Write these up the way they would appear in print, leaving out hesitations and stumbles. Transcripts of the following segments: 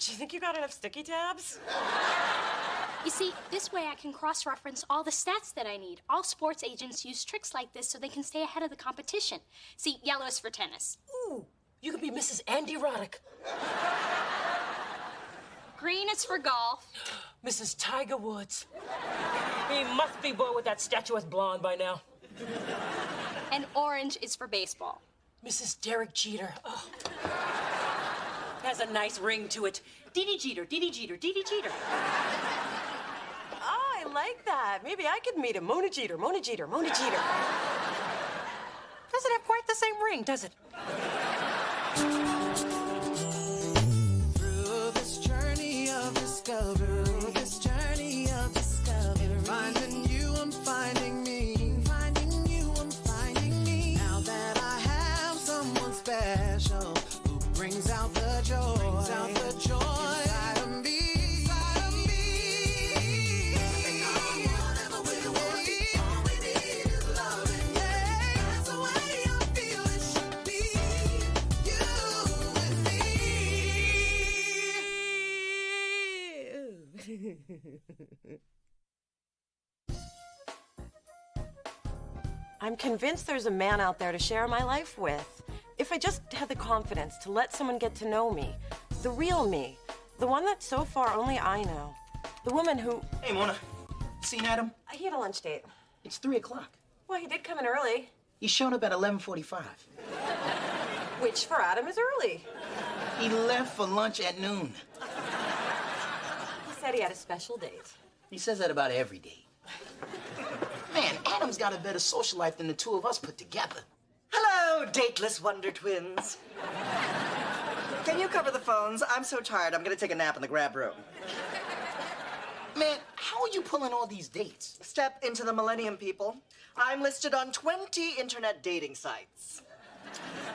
Do you think you got enough sticky tabs? You see, this way I can cross-reference all the stats that I need. All sports agents use tricks like this so they can stay ahead of the competition. See, yellow is for tennis. Ooh, you could be Mrs. Andy Roddick. Green is for golf. Mrs. Tiger Woods. He must be bored with that statuesque blonde by now. And orange is for baseball. Mrs. Derek Jeter. Oh. Has a nice ring to it. Dee Jeter, Dee Jeter, Dee Jeter. Oh, I like that. Maybe I could meet him. Mona Jeter, Mona Jeter, Mona Jeter. Doesn't have quite the same ring, does it? Through this journey of discovery, finding you, I'm finding me. Finding you, I'm finding me. Now that I have someone special who brings out the joy, inside of me. Whatever we want, all we need is love. Yeah, that's the way I feel it should be. You and me. I'm convinced there's a man out there to share my life with. If I just had the confidence to let someone get to know me, the real me, the one that so far only I know, the woman who... Hey, Mona. Seen Adam? He had a lunch date. It's 3 o'clock. Well, he did come in early. He showed up at 11:45. Which for Adam is early. He left for lunch at noon. He said he had a special date. He says that about every date. Man, Adam's got a better social life than the two of us put together. Hello, dateless wonder twins. Can you cover the phones? I'm so tired, I'm gonna take a nap in the grab room. Man, how are you pulling all these dates? Step into the millennium, people. I'm listed on 20 internet dating sites.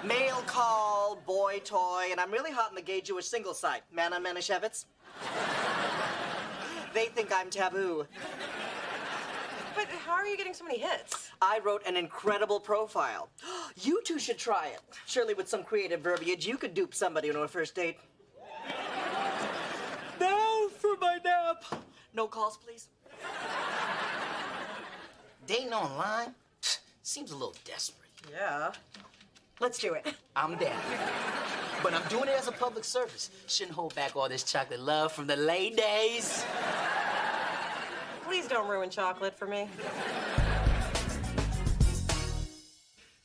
Mail call, boy toy, and I'm really hot in the gay Jewish single site, Mana Manischewitz. They think I'm taboo. But how are you getting so many hits? I wrote an incredible profile. You two should try it. Surely with some creative verbiage, you could dupe somebody on a first date. Now for my nap. No calls, please. Dating online? Seems a little desperate. Yeah. Let's do it. I'm down. But I'm doing it as a public service. Shouldn't hold back all this chocolate love from the ladies. Please don't ruin chocolate for me.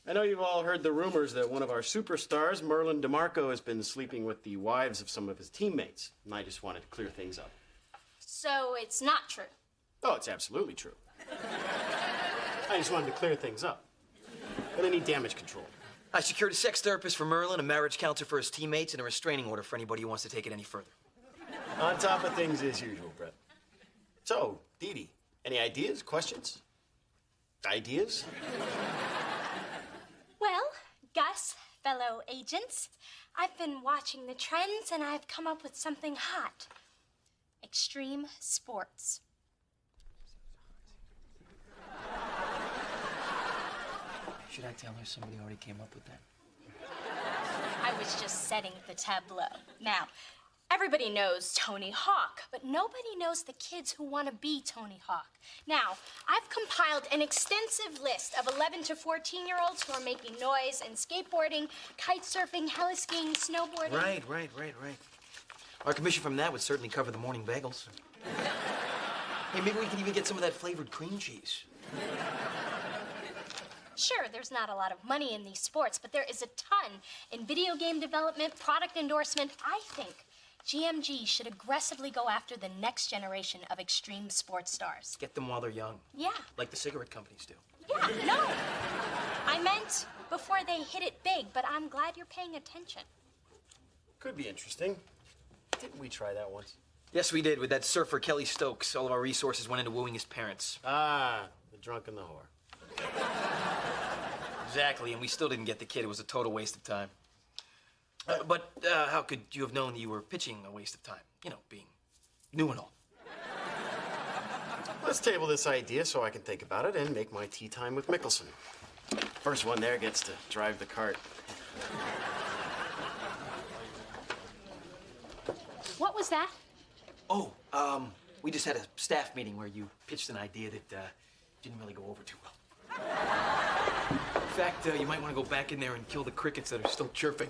I know you've all heard the rumors that one of our superstars, Merlin DeMarco, has been sleeping with the wives of some of his teammates, and I just wanted to clear things up. So it's not true. Oh, it's absolutely true. I just wanted to clear things up. But I need damage control. I secured a sex therapist for Merlin, a marriage counselor for his teammates, and a restraining order for anybody who wants to take it any further. On top of things as usual, Brett. So, Dee Dee, any ideas, questions? Ideas? Well, Gus, fellow agents, I've been watching the trends and I've come up with something hot. Extreme sports. Should I tell her somebody already came up with that? I was just setting the tableau. Now, everybody knows Tony Hawk, but nobody knows the kids who want to be Tony Hawk. Now, I've compiled an extensive list of 11 to 14-year-olds who are making noise in skateboarding, kite surfing, heli-skiing, snowboarding. Right. Our commission from that would certainly cover the morning bagels. Hey, maybe we can even get some of that flavored cream cheese. Sure, there's not a lot of money in these sports, but there is a ton in video game development, product endorsement. I think GMG should aggressively go after the next generation of extreme sports stars. Get them while they're young. Yeah. Like the cigarette companies do. Yeah, no. I meant before they hit it big, but I'm glad you're paying attention. Could be interesting. Didn't we try that once? Yes, we did with that surfer Kelly Stokes. All of our resources went into wooing his parents. Ah, the drunk and the whore. Exactly, and we still didn't get the kid. It was a total waste of time. But how could you have known that you were pitching a waste of time? You know, being new and all. Let's table this idea so I can think about it and make my tea time with Mickelson. First one there gets to drive the cart. What was was that? Oh, we just had a staff meeting where you pitched an idea that didn't really go over too well. In fact, you might want to go back in there and kill the crickets that are still chirping.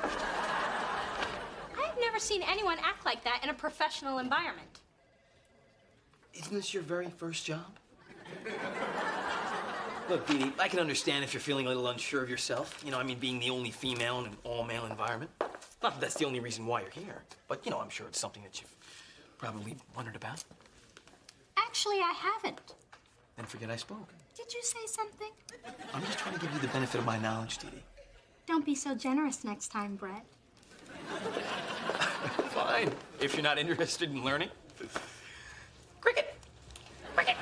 I've never seen anyone act like that in a professional environment. Isn't this your very first job? Look, Dee Dee, I can understand if you're feeling a little unsure of yourself. You know, I mean, being the only female in an all-male environment. Not that that's the only reason why you're here, but, you know, I'm sure it's something that you've probably wondered about. Actually, I haven't. Then forget I spoke. Did you say something? I'm just trying to give you the benefit of my knowledge, Dee Dee. Don't be so generous next time, Brett. Fine, if you're not interested in learning. Cricket! Cricket!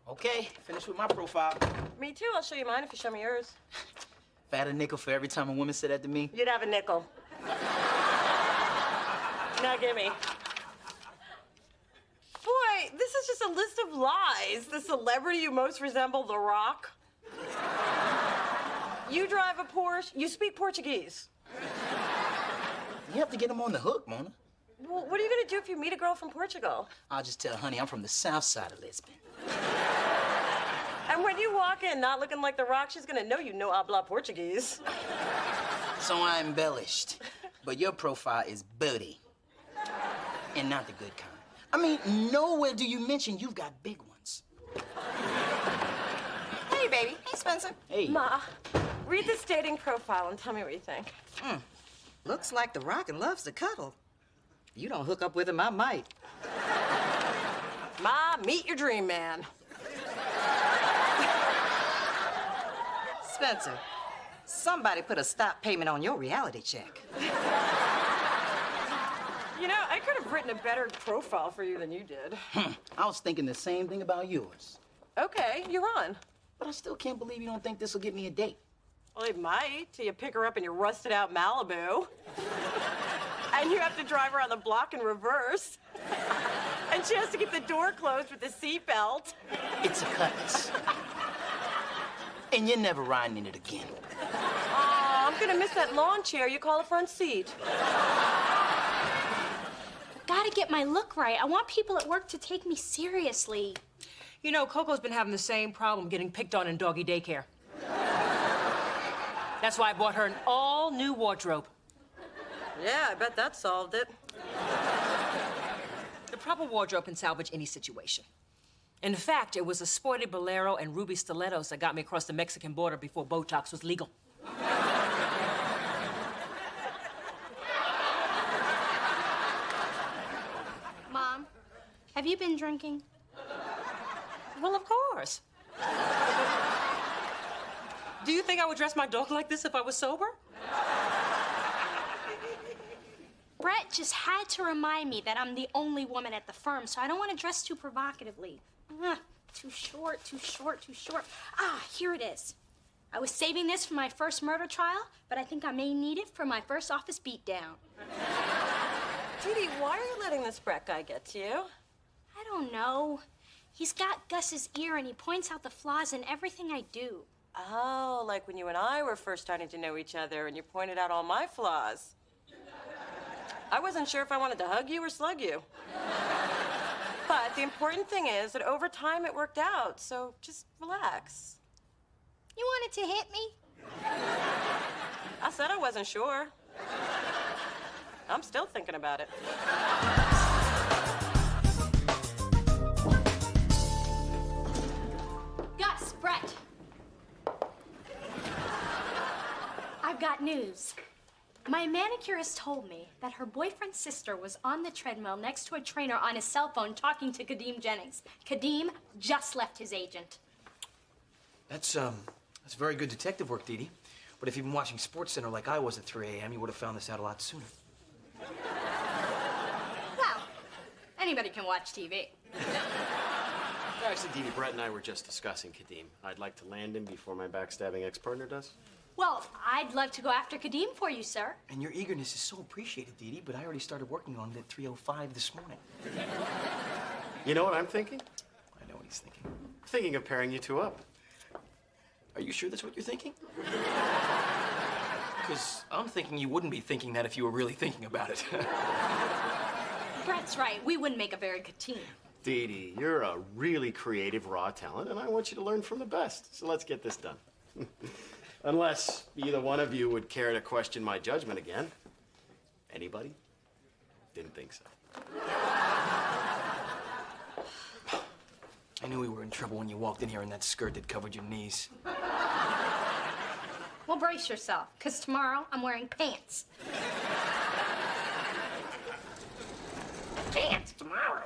Okay, finished with my profile. Me too. I'll show you mine if you show me yours. If I had a nickel for every time a woman said that to me, You'd have a nickel. Now give me. Boy, this is just a list of lies. The celebrity you most resemble, The Rock. You drive a Porsche. You speak Portuguese. you have to get them on the hook, Mona. Well, what are you gonna do if you meet a girl from Portugal? I'll just tell honey I'm from the south side of Lisbon. And when you walk in not looking like The Rock, she's gonna know you no habla Portuguese. So I embellished. But your profile is booty. And not the good kind. I mean, nowhere do you mention you've got big ones. Hey, baby. Hey, Spencer. Hey. Ma, read this dating profile and tell me what you think. Looks like The Rock and loves to cuddle. You don't hook up with him, I might. Ma, meet your dream man. Spencer, somebody put a stop payment on your reality check. You know, I could have written a better profile for you than you did. I was thinking the same thing about yours. Okay, you're on. But I still can't believe you don't think this will get me a date. Well, it might, till you pick her up in your rusted out Malibu. And you have to drive around the block in reverse. And she has to keep the door closed with the seatbelt. It's a cut. And you're never riding in it again. Aw, I'm gonna miss that lawn chair you call a front seat. Gotta get my look right. I want people at work to take me seriously. You know, Coco's been having the same problem getting picked on in doggy daycare. That's why I bought her an all-new wardrobe. Yeah, I bet that solved it. The proper wardrobe can salvage any situation. In fact, it was a sporty bolero and ruby stilettos that got me across the Mexican border before Botox was legal. Mom, have you been drinking? Well, of course. Do you think I would dress my dog like this if I was sober? Brett just had to remind me that I'm the only woman at the firm, so I don't want to dress too provocatively. Too short, too short, too short. Ah, here it is. I was saving this for my first murder trial, but I think I may need it for my first office beatdown. Dee Dee, why are you letting this Brett guy get to you? I don't know. He's got Gus's ear and he points out the flaws in everything I do. Oh, like when you and I were first starting to know each other and you pointed out all my flaws. I wasn't sure if I wanted to hug you or slug you. But the important thing is that over time it worked out, so just relax. You wanted to hit me? I said I wasn't sure. I'm still thinking about it. Gus, Brett. I've got news. My manicurist told me that her boyfriend's sister was on the treadmill next to a trainer on his cell phone talking to Kadeem Jennings. Kadeem just left his agent. That's very good detective work, Dee Dee. But if you've been watching SportsCenter like I was at 3 a.m., you would have found this out a lot sooner. Well, anybody can watch TV. Actually, Dee Dee, Brett and I were just discussing Kadeem. I'd like to land him before my backstabbing ex-partner does. Well, I'd love to go after Kadeem for you, sir. And your eagerness is so appreciated, Dee Dee, but I already started working on it at 3:05 this morning. You know what I'm thinking? I know what he's thinking. I'm thinking of pairing you two up. Are you sure that's what you're thinking? Because I'm thinking you wouldn't be thinking that if you were really thinking about it. Brett's right. We wouldn't make a very good team. Dee Dee, you're a really creative, raw talent, and I want you to learn from the best. So let's get this done. Unless either one of you would care to question my judgment again. Anybody? Didn't think so. I knew we were in trouble when you walked in here in that skirt that covered your knees. Well, brace yourself, because tomorrow I'm wearing pants. Pants tomorrow.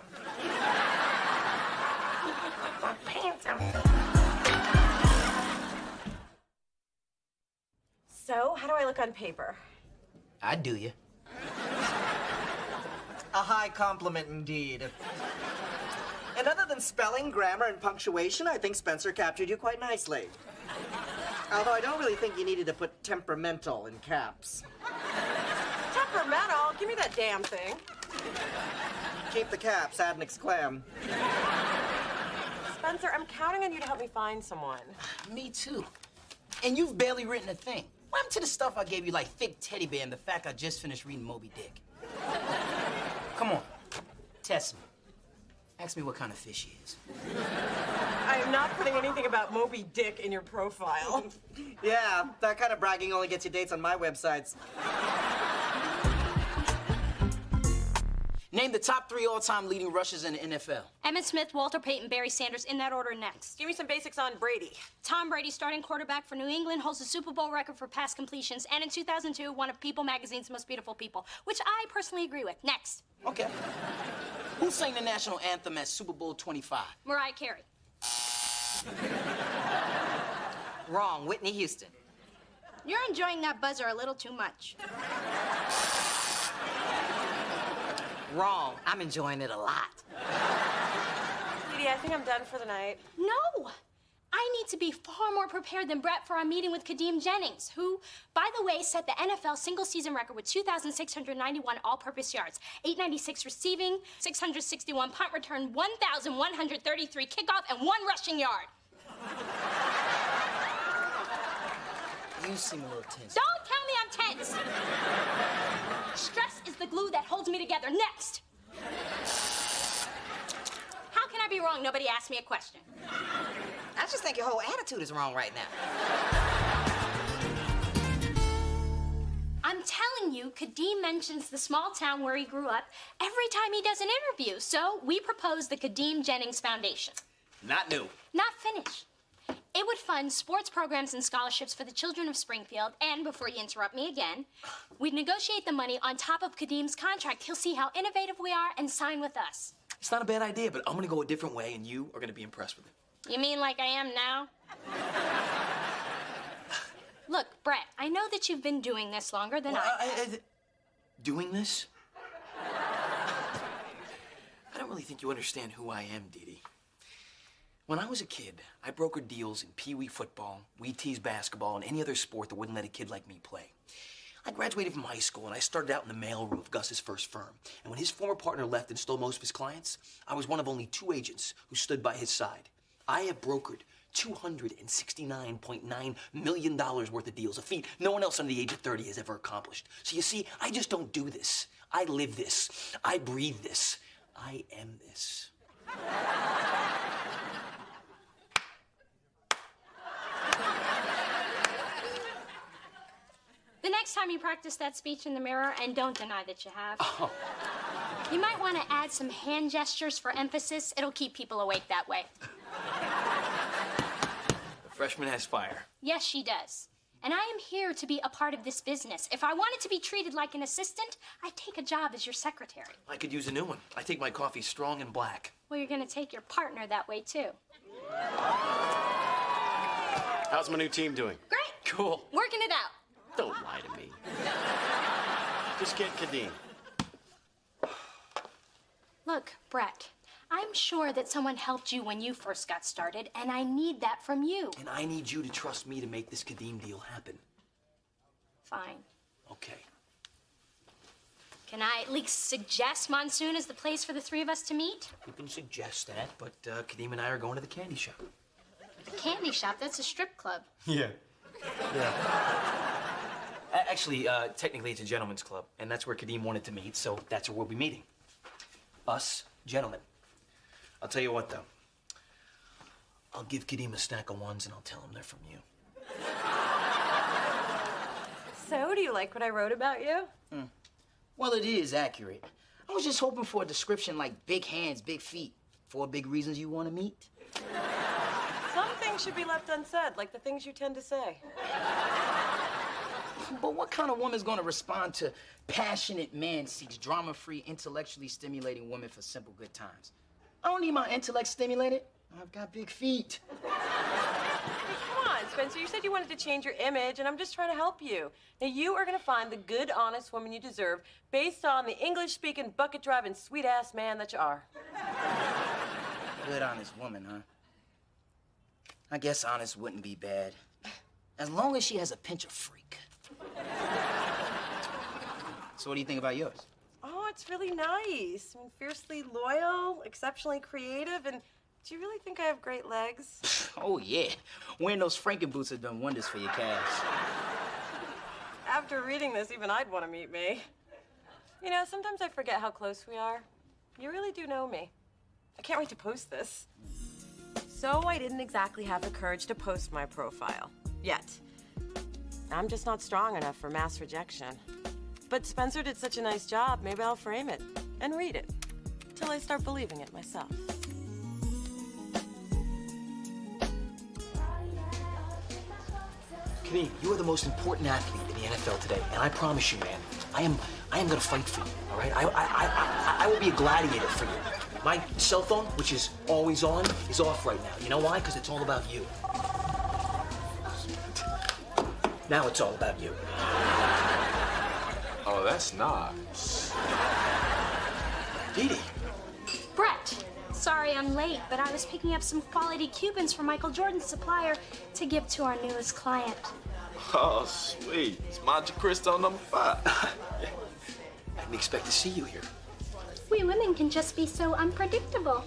Pants. So, how do I look on paper? I'd do you. A high compliment indeed. And other than spelling, grammar, and punctuation, I think Spencer captured you quite nicely. Although I don't really think you needed to put temperamental in caps. Temperamental? Give me that damn thing. Keep the caps, add an exclam. Spencer, I'm counting on you to help me find someone. Me too. And you've barely written a thing. What happened to the stuff I gave you, like Thick Teddy Bear and the fact I just finished reading Moby Dick? Come on, test me. Ask me what kind of fish he is. I am not putting anything about Moby Dick in your profile. Yeah, that kind of bragging only gets you dates on my websites. Name the top 3 all-time leading rushers in the NFL. Emmitt Smith, Walter Payton, Barry Sanders, in that order next. Give me some basics on Brady. Tom Brady, starting quarterback for New England, holds the Super Bowl record for pass completions, and in 2002, one of People magazine's most beautiful people, which I personally agree with. Next. Okay. Who sang the national anthem at Super Bowl 25? Mariah Carey. Wrong, Whitney Houston. You're enjoying that buzzer a little too much. Wrong, I'm enjoying it a lot. Dee, I think I'm done for the night. No! I need to be far more prepared than Brett for our meeting with Kadeem Jennings, who, by the way, set the NFL single-season record with 2,691 all-purpose yards, 896 receiving, 661 punt return, 1,133 kickoff, and 1 rushing yard. You seem a little tense. Don't tell me I'm tense! Stress is the glue that holds me together. Next! How can I be wrong? Nobody asked me a question. I just think your whole attitude is wrong right now. I'm telling you, Kadeem mentions the small town where he grew up every time he does an interview. So we proposed the Kadeem Jennings Foundation. Not new. Not finished. It would fund sports programs and scholarships for the children of Springfield, and before you interrupt me again, we'd negotiate the money on top of Kadeem's contract. He'll see how innovative we are and sign with us. It's not a bad idea, but I'm gonna go a different way, and you are gonna be impressed with it. You mean like I am now? Look, Brett, I know that you've been doing this longer than Doing this? I don't really think you understand who I am, Dee Dee. When I was a kid, I brokered deals in Pee Wee football, Wheaties basketball, and any other sport that wouldn't let a kid like me play. I graduated from high school, and I started out in the mailroom of Gus's first firm. And when his former partner left and stole most of his clients, I was one of only 2 agents who stood by his side. I have brokered $269.9 million worth of deals, a feat no one else under the age of 30 has ever accomplished. So you see, I just don't do this. I live this. I breathe this. I am this. The next time you practice that speech in the mirror, and don't deny that you have, Oh. you might want to add some hand gestures for emphasis. It'll keep people awake that way. The freshman has fire. Yes, she does. And I am here to be a part of this business. If I wanted to be treated like an assistant, I'd take a job as your secretary. I could use a new one. I take my coffee strong and black. Well, you're going to take your partner that way, too. How's my new team doing? Great. Cool. Working it out. Don't lie to me. Just get Kadeem. Look, Brett, I'm sure that someone helped you when you first got started, and I need that from you. And I need you to trust me to make this Kadeem deal happen. Fine. Okay. Can I at least suggest Monsoon as the place for the 3 of us to meet? You can suggest that, but Kadeem and I are going to the candy shop. The candy shop, that's a strip club. Yeah. Actually, technically it's a gentleman's club, and that's where Kadeem wanted to meet, so that's where we'll be meeting. Us, gentlemen. I'll tell you what, though. I'll give Kadeem a stack of ones, and I'll tell him they're from you. So, do you like what I wrote about you? Well, it is accurate. I was just hoping for a description like big hands, big feet. 4 big reasons you want to meet. Some things should be left unsaid, like the things you tend to say. But what kind of woman's gonna respond to passionate man seeks drama-free, intellectually stimulating woman for simple good times? I don't need my intellect stimulated. I've got big feet. Come on, Spencer, you said you wanted to change your image, and I'm just trying to help you. Now, you are gonna find the good, honest woman you deserve based on the English-speaking, bucket-driving, sweet-ass man that you are. Good, honest woman, huh? I guess honest wouldn't be bad. As long as she has a pinch of freak. So what do you think about yours? Oh, it's really nice. I mean, fiercely loyal, exceptionally creative, and do you really think I have great legs? Oh, yeah. Wearing those Franken boots have done wonders for your calves. After reading this, even I'd want to meet me. You know, sometimes I forget how close we are. You really do know me. I can't wait to post this. So I didn't exactly have the courage to post my profile. Yet. I'm just not strong enough for mass rejection. But Spencer did such a nice job, maybe I'll frame it and read it till I start believing it myself. Kadeem, you are the most important athlete in the NFL today, and I promise you, man, I am gonna fight for you, all right? I will be a gladiator for you. My cell phone, which is always on, is off right now. You know why? Because it's all about you. Now it's all about you. Oh, that's nice. Dee Dee. Brett, sorry I'm late, but I was picking up some quality Cubans from Michael Jordan's supplier to give to our newest client. Oh, sweet. It's Monte Cristo number 5. I didn't expect to see you here. We women can just be so unpredictable.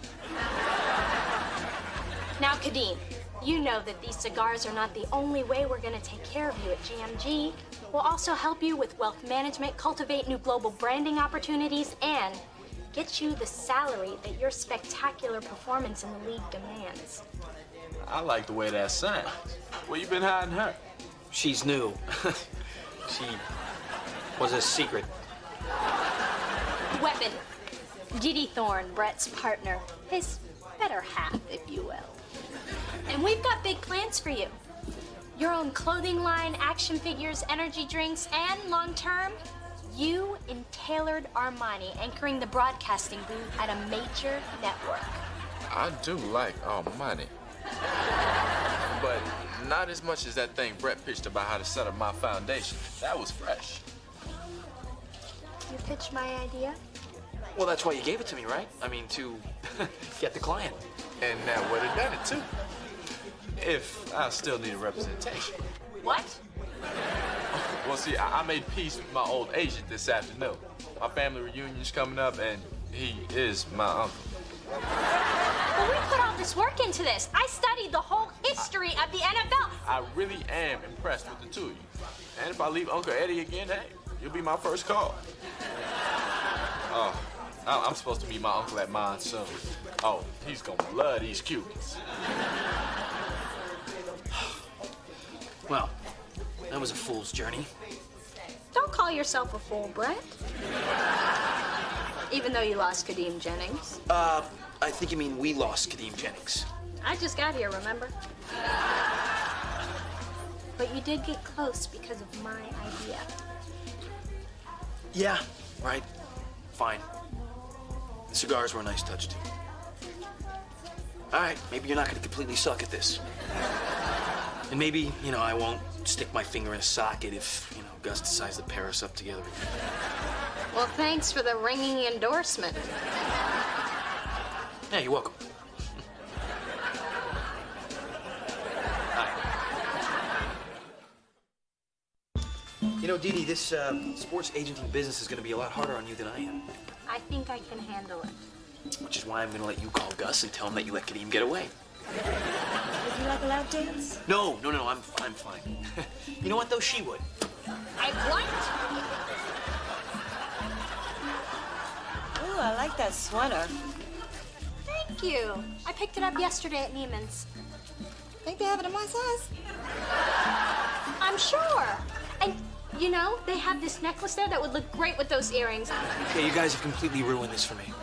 Now, Kadeem, you know that these cigars are not the only way we're going to take care of you at GMG. We'll also help you with wealth management, cultivate new global branding opportunities, and get you the salary that your spectacular performance in the league demands. I like the way that sounds. Where you been hiding her? She's new. She was a secret. Weapon. Didi Thorne, Brett's partner. His better half, if you will. And we've got big plans for you. Your own clothing line, action figures, energy drinks, and long-term, you in tailored Armani anchoring the broadcasting booth at a major network. I do like money. But not as much as that thing Brett pitched about how to set up my foundation. That was fresh. You pitched my idea? Well, that's why you gave it to me, right? I mean, to get the client. And that would have done it, too. If I still need a representation. What? Well, see, I made peace with my old agent this afternoon. My family reunion's coming up, and he is my uncle. But we put all this work into this. I studied the whole history of the NFL. I really am impressed with the two of you. And if I leave Uncle Eddie again, hey, you'll be my first call. Oh, I'm supposed to meet my uncle at mine soon. Oh, he's gonna love these Cubans. Well, that was a fool's journey. Don't call yourself a fool, Brett. Even though you lost Kadeem Jennings. I think you mean we lost Kadeem Jennings. I just got here, remember? But you did get close because of my idea. Yeah, right. Fine. The cigars were a nice touch, too. All right, maybe you're not going to completely suck at this. And maybe, I won't stick my finger in a socket if, Gus decides to pair us up together again. Well, thanks for the ringing endorsement. Yeah, you're welcome. Dee Dee, this sports agenting business is going to be a lot harder on you than I am. I think I can handle it. Which is why I'm going to let you call Gus and tell him that you let Kadeem get away. Would you like a lap dance? No, I'm fine. You know what, though? She would. Eggplant? Ooh, I like that sweater. Thank you. I picked it up yesterday at Neiman's. Think they have it in my size? I'm sure. And, you know, they have this necklace there that would look great with those earrings. Okay, you guys have completely ruined this for me.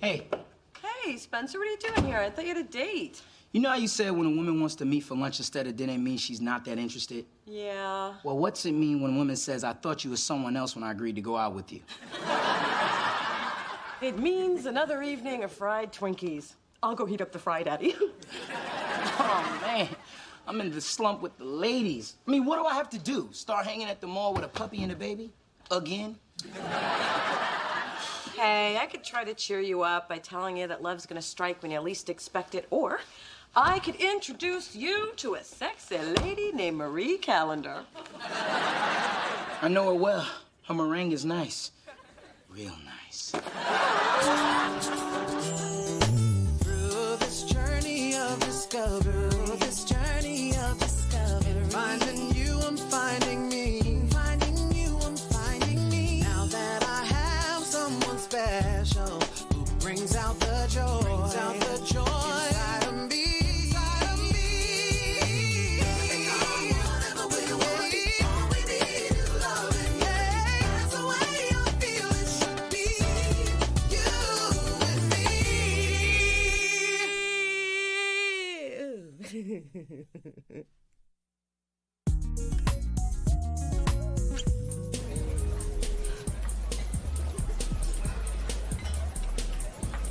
Hey, Hey, Spencer, what are you doing here? I thought you had a date. you know how you said when a woman wants to meet for lunch instead of dinner, it means she's not that interested? Yeah. Well, what's it mean when a woman says, I thought you were someone else when I agreed to go out with you? It means another evening of fried Twinkies. I'll go heat up the fry, Daddy. Oh, man. I'm in the slump with the ladies. I mean, what do I have to do? Start hanging at the mall with a puppy and a baby? Again? Hey, I could try to cheer you up by telling you that love's gonna strike when you least expect it, or I could introduce you to a sexy lady named Marie Callender. I know her well. Her meringue is nice. Real nice. Through this journey of discovery, finding you, I'm finding me. Finding you, I'm finding me. Now that I have someone special who brings out the joy, inside of me. And whatever we're waiting, all we need is loving. That's the way I feel it should be. You and me.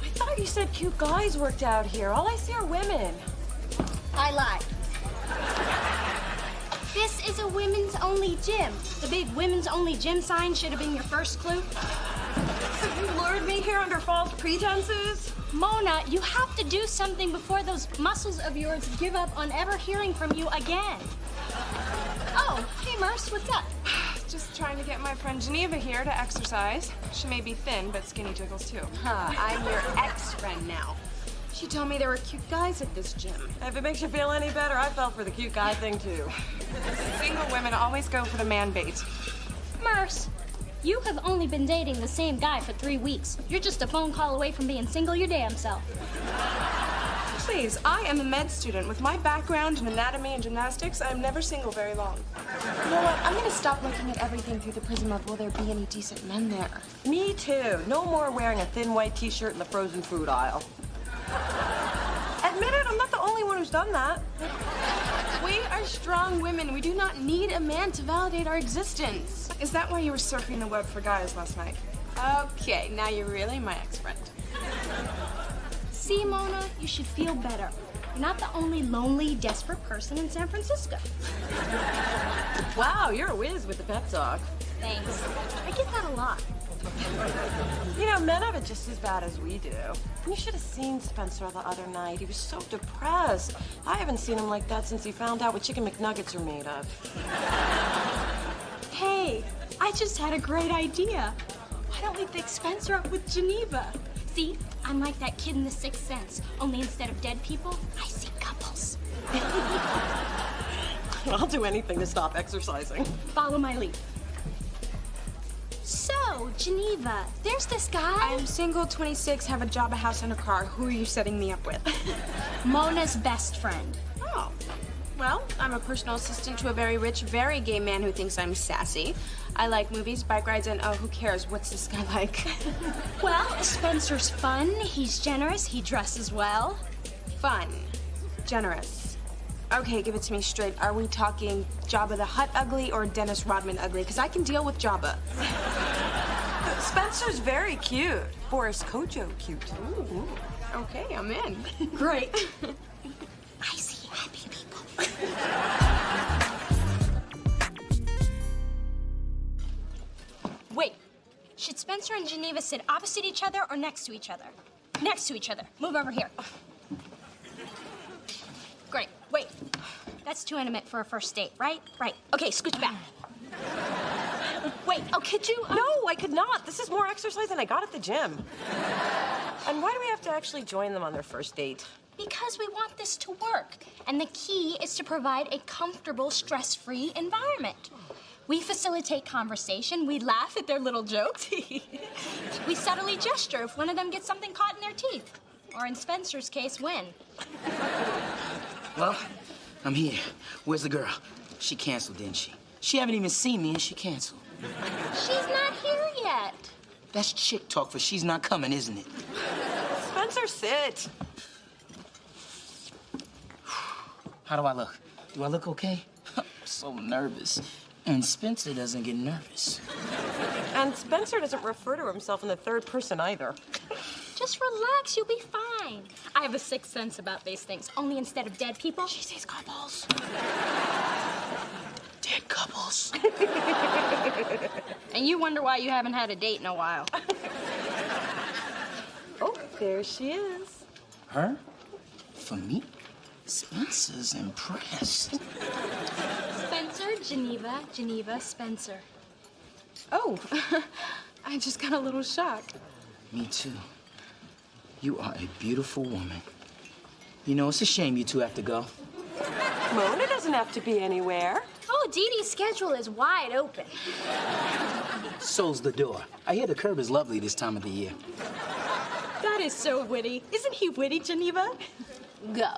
I thought you said cute guys worked out here. All I see are women. I lied. This is a women's only gym. The big women's only gym sign should have been your first clue. You lured me here under false pretenses? Mona, you have to do something before those muscles of yours give up on ever hearing from you again. Oh, hey, Merce, what's up? Just trying to get my friend Geneva here to exercise. She may be thin, but skinny jiggles too. I'm your ex-friend now. She told me there were cute guys at this gym. If it makes you feel any better, I fell for the cute guy thing too. Single women always go for the man bait. Merce, you have only been dating the same guy for 3 weeks. You're just a phone call away from being single your damn self. Please, I am a med student. With my background in anatomy and gymnastics, I'm never single very long. You know what? I'm gonna stop looking at everything through the prism of will there be any decent men there. Me too. No more wearing a thin white t-shirt in the frozen food aisle. Admit it, I'm not the only one who's done that. We are strong women. We do not need a man to validate our existence. Is that why you were surfing the web for guys last night? Okay, now you're really my ex-friend. See, Mona, you should feel better. You're not the only lonely, desperate person in San Francisco. Wow, you're a whiz with the pep talk. Thanks. I get that a lot. You know, men have it just as bad as we do. You should have seen Spencer the other night. He was so depressed. I haven't seen him like that since he found out what chicken McNuggets are made of. Hey, I just had a great idea. Why don't we pick Spencer up with Geneva? See, I'm like that kid in The Sixth Sense, only instead of dead people, I see couples. I'll do anything to stop exercising. Follow my lead. So, Geneva, there's this guy. I'm single, 26, have a job, a house, and a car. Who are you setting me up with? Mona's best friend. Oh. Well, I'm a personal assistant to a very rich, very gay man who thinks I'm sassy. I like movies, bike rides, and oh, who cares? What's this guy like? Well, Spencer's fun, he's generous, he dresses well. Fun. Generous. Okay, give it to me straight. Are we talking Jabba the Hutt ugly or Dennis Rodman ugly? Because I can deal with Jabba. Spencer's very cute. Boris Kojo cute. Ooh. Okay, I'm in. Great. I see happy people. Wait, should Spencer and Geneva sit opposite each other or next to each other? Next to each other. Move over here. Great. Wait. That's too intimate for a first date, right? Right. Okay, scooch back. Wait, oh, could you? No, I could not. This is more exercise than I got at the gym. And why do we have to actually join them on their first date? Because we want this to work. And the key is to provide a comfortable, stress-free environment. We facilitate conversation. We laugh at their little jokes. We subtly gesture if one of them gets something caught in their teeth. Or in Spencer's case, when. Well, I'm here. Where's the girl? She canceled, didn't she? She haven't even seen me and she canceled. She's not here yet. That's chick talk for she's not coming, isn't it? Spencer, sit. How do I look? Do I look okay? I'm so nervous. And Spencer doesn't get nervous. And Spencer doesn't refer to himself in the third person either. Just relax, you'll be fine. I have a sixth sense about these things. Only instead of dead people, She sees couples. Dead couples. and you wonder why you haven't had a date in a while. Oh, there she is. Her? For me? Spencer's impressed. Spencer, Geneva, Geneva, Spencer. Oh, I just got a little shocked. Me too. You are a beautiful woman. You know, it's a shame you two have to go. Mona doesn't have to be anywhere. Oh, Dee Dee's schedule is wide open. So's the door. I hear the curb is lovely this time of the year. That is so witty. Isn't he witty, Geneva? Go.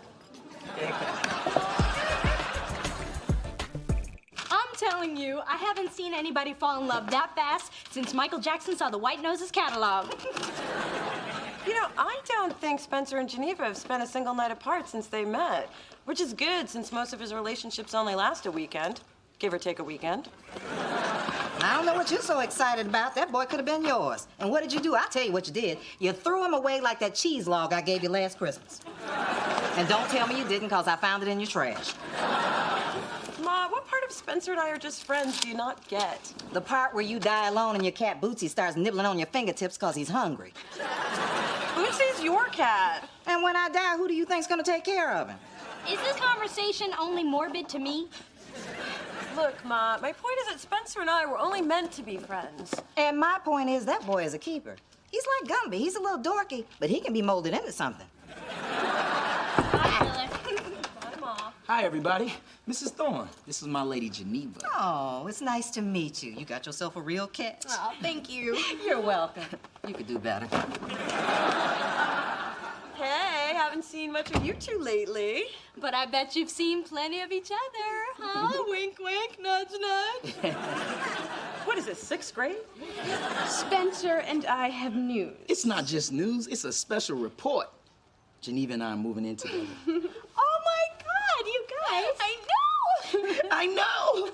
I'm telling you, I haven't seen anybody fall in love that fast since Michael Jackson saw the White Noses catalog. You know, I don't think Spencer and Geneva have spent a single night apart since they met, which is good since most of his relationships only last a weekend, give or take a weekend. I don't know what you're so excited about. That boy could have been yours. And what did you do? I'll tell you what you did. You threw him away like that cheese log I gave you last Christmas. And don't tell me you didn't, because I found it in your trash. Ma, what part of Spencer and I are just friends do you not get? The part where you die alone and your cat Bootsy starts nibbling on your fingertips because he's hungry. Bootsy's your cat. And when I die, who do you think's gonna take care of him? Is this conversation only morbid to me? Look, Ma, my point is that Spencer and I were only meant to be friends. And my point is that boy is a keeper. He's like Gumby. He's a little dorky, but he can be molded into something. Bye, Bye, Ma. Hi, everybody. Mrs. Thorne. This is my lady, Geneva. Oh, it's nice to meet you. You got yourself a real catch. Oh, thank you. You're welcome. You could do better. Hey, haven't seen much of you two lately. But I bet you've seen plenty of each other, huh? Wink, wink, nudge, nudge. What is this, sixth grade? Spencer and I have news. It's not just news, it's a special report. Geneva and I are moving in together. Oh my God, you guys! I know!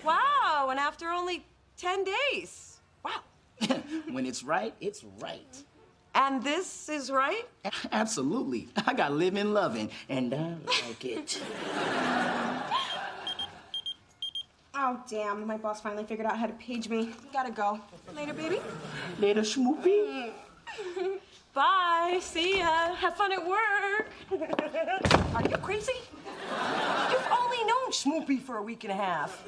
Wow, and after only 10 days. Wow. When it's right, it's right. And this is right? Absolutely. I got living loving, and I like it. Oh, damn. My boss finally figured out how to page me. Gotta go. Later, baby. Later, Schmoopy. Bye. See ya. Have fun at work. Are you crazy? You've only known Schmoopy for a week and a half.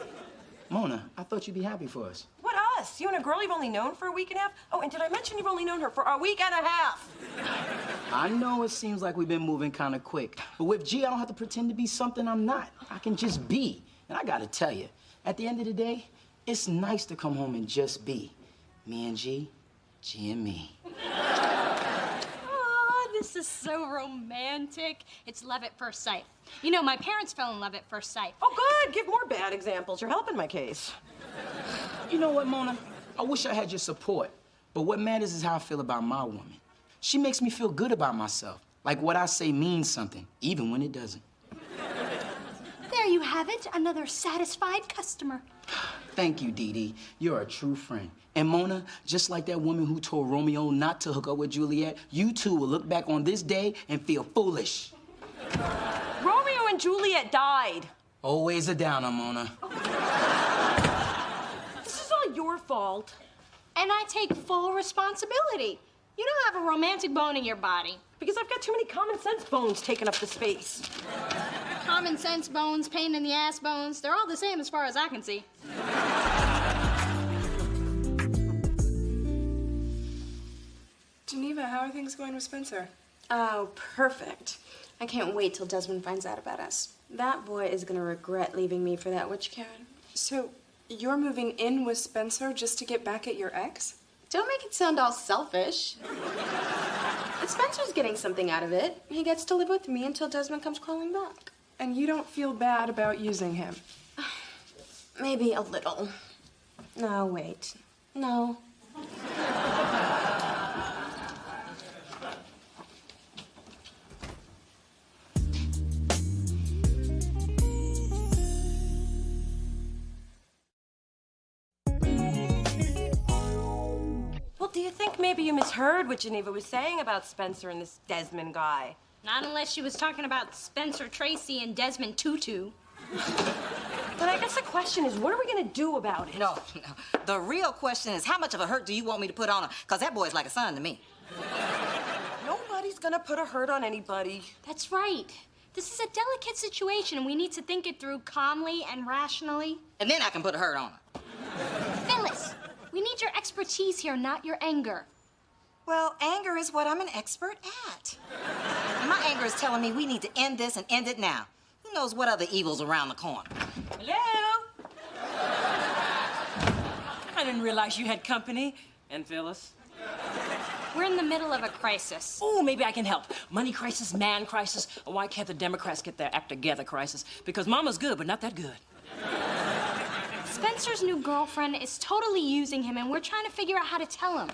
Mona, I thought you'd be happy for us. What us? You and a girl you've only known for a week and a half? Oh, and did I mention you've only known her for a week and a half? I know it seems like we've been moving kind of quick, but with G, I don't have to pretend to be something I'm not. I can just be. And I gotta tell you, at the end of the day, it's nice to come home and just be. Me and G, G and me. Oh, this is so romantic. It's love at first sight. You know, my parents fell in love at first sight. Oh, good. Give more bad examples. You're helping my case. You know what, Mona? I wish I had your support, but what matters is how I feel about my woman. She makes me feel good about myself, like what I say means something, even when it doesn't. There you have it, another satisfied customer. Thank you, Dee Dee. You're a true friend. And Mona, just like that woman who told Romeo not to hook up with Juliet, you two will look back on this day and feel foolish. Romeo and Juliet died. Always a downer, Mona. This is all your fault. And I take full responsibility. You don't have a romantic bone in your body. Because I've got too many common sense bones taking up the space. Common sense bones, pain in the ass bones, they're all the same as far as I can see. Geneva, how are things going with Spencer? Oh, perfect. I can't wait till Desmond finds out about us. That boy is gonna regret leaving me for that witch Karen. So, you're moving in with Spencer just to get back at your ex? Don't make it sound all selfish. But Spencer's getting something out of it. He gets to live with me until Desmond comes crawling back. And you don't feel bad about using him? Maybe a little. No, wait. No. Well, do you think maybe you misheard what Geneva was saying about Spencer and this Desmond guy? Not unless she was talking about Spencer Tracy and Desmond Tutu. But I guess the question is, what are we gonna do about it? No. The real question is, how much of a hurt do you want me to put on him? Because that boy's like a son to me. Nobody's gonna put a hurt on anybody. That's right. This is a delicate situation, and we need to think it through calmly and rationally. And then I can put a hurt on him. Phyllis, we need your expertise here, not your anger. Well, anger is what I'm an expert at. And my anger is telling me we need to end this and end it now. Who knows what other evil's around the corner? Hello? I didn't realize you had company. And Phyllis? We're in the middle of a crisis. Oh, maybe I can help. Money crisis, man crisis. Oh, why can't the Democrats get their act together crisis? Because Mama's good, but not that good. Spencer's new girlfriend is totally using him, and we're trying to figure out how to tell him.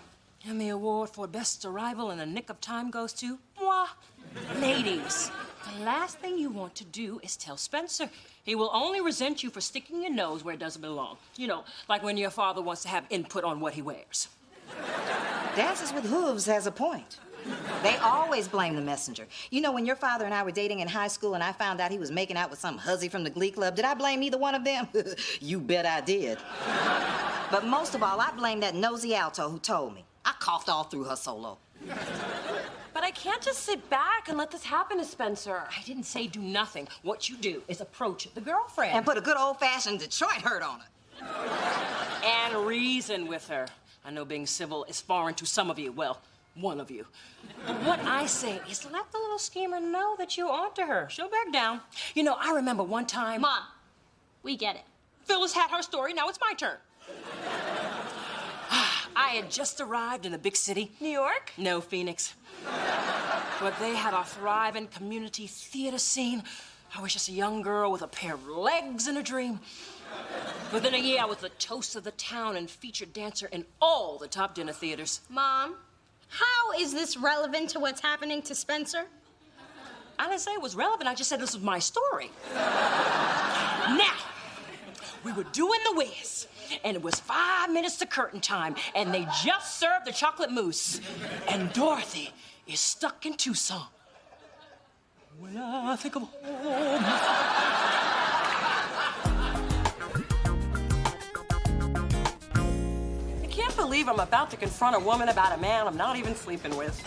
And the award for best arrival in the nick of time goes to moi. Ladies, the last thing you want to do is tell Spencer. He will only resent you for sticking your nose where it doesn't belong. You know, like when your father wants to have input on what he wears. Dances with Hooves has a point. They always blame the messenger. You know, when your father and I were dating in high school and I found out he was making out with some hussy from the Glee Club, did I blame either one of them? You bet I did. But most of all, I blame that nosy alto who told me. I coughed all through her solo. But I can't just sit back and let this happen to Spencer. I didn't say do nothing. What you do is approach the girlfriend. And put a good old-fashioned Detroit hurt on her. And reason with her. I know being civil is foreign to some of you. Well, one of you. But what I say is let the little schemer know that you're onto her. She'll back down. You know, I remember one time... Mom, we get it. Phyllis had her story. Now it's my turn. I had just arrived in the big city. New York? No, Phoenix. But they had a thriving community theater scene. I was just a young girl with a pair of legs and a dream. Within a year, I was the toast of the town and featured dancer in all the top dinner theaters. Mom, how is this relevant to what's happening to Spencer? I didn't say it was relevant. I just said this was my story. Now, we were doing the whiz, and it was 5 minutes to curtain time, and they just served the chocolate mousse. And Dorothy is stuck in Tucson. When I think of home... I can't believe I'm about to confront a woman about a man I'm not even sleeping with.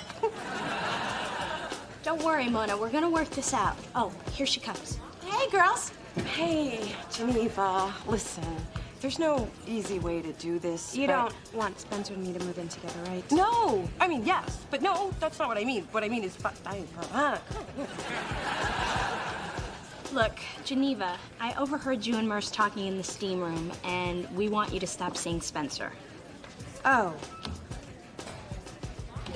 Don't worry, Mona. We're gonna work this out. Oh, here she comes. Hey, girls. Hey, Geneva, listen. There's no easy way to do this. You but- don't want Spencer and me to move in together, right? No! I mean, yes, but no, that's not what I mean. What I mean is... Look, Geneva, I overheard you and Merce talking in the steam room, and we want you to stop seeing Spencer. Oh.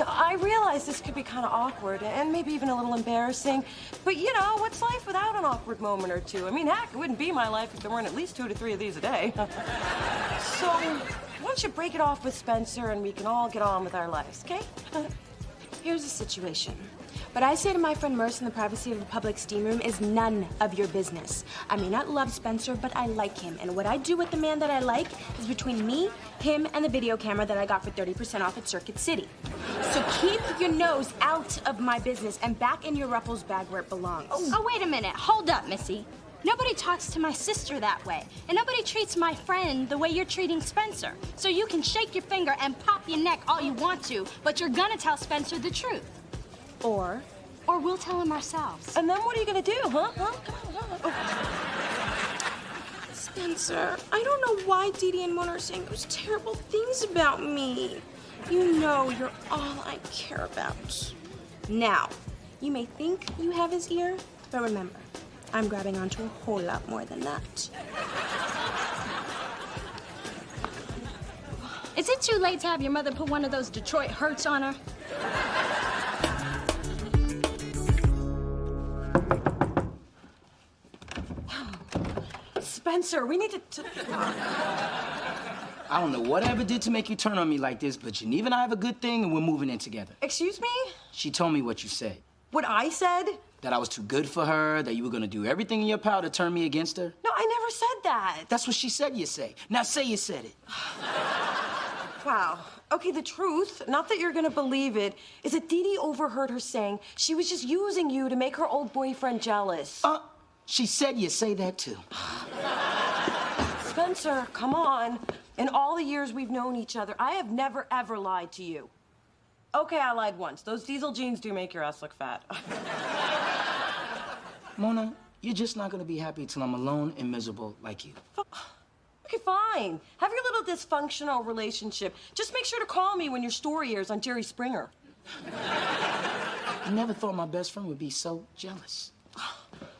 I realize this could be kind of awkward and maybe even a little embarrassing, but you know, what's life without an awkward moment or two? I mean, heck, it wouldn't be my life if there weren't at least 2 to 3 of these a day. So, why don't you break it off with Spencer and we can all get on with our lives, okay? Here's the situation. What I say to my friend Merce in the privacy of a public steam room is none of your business. I may not love Spencer, but I like him. And what I do with the man that I like is between me, him, and the video camera that I got for 30% off at Circuit City. So keep your nose out of my business and back in your Ruffles bag where it belongs. Oh, wait a minute. Hold up, Missy. Nobody talks to my sister that way. And nobody treats my friend the way you're treating Spencer. So you can shake your finger and pop your neck all you want to, but you're gonna tell Spencer the truth. Or we'll tell him ourselves. And then what are you gonna do, huh? Come on. Spencer, I don't know why Dee Dee and Mona are saying those terrible things about me. You know you're all I care about. Now, you may think you have his ear, but remember, I'm grabbing onto a whole lot more than that. Is it too late to have your mother put one of those Detroit Hurts on her? Spencer, we need to... I don't know whatever did to make you turn on me like this, but Geneva and I have a good thing and we're moving in together. Excuse me? She told me what you said. What I said? That I was too good for her, that you were gonna do everything in your power to turn me against her. No, I never said that. That's what she said you say. Now say you said it. Wow. Okay, the truth, not that you're gonna believe it, is that Dee Dee overheard her saying she was just using you to make her old boyfriend jealous. She said you say that too. Spencer, come on. In all the years we've known each other, I have never, ever lied to you. Okay, I lied once. Those diesel jeans do make your ass look fat. Mona, you're just not gonna be happy till I'm alone and miserable like you. Okay, fine. Have your little dysfunctional relationship. Just make sure to call me when your story airs on Jerry Springer. I never thought my best friend would be so jealous.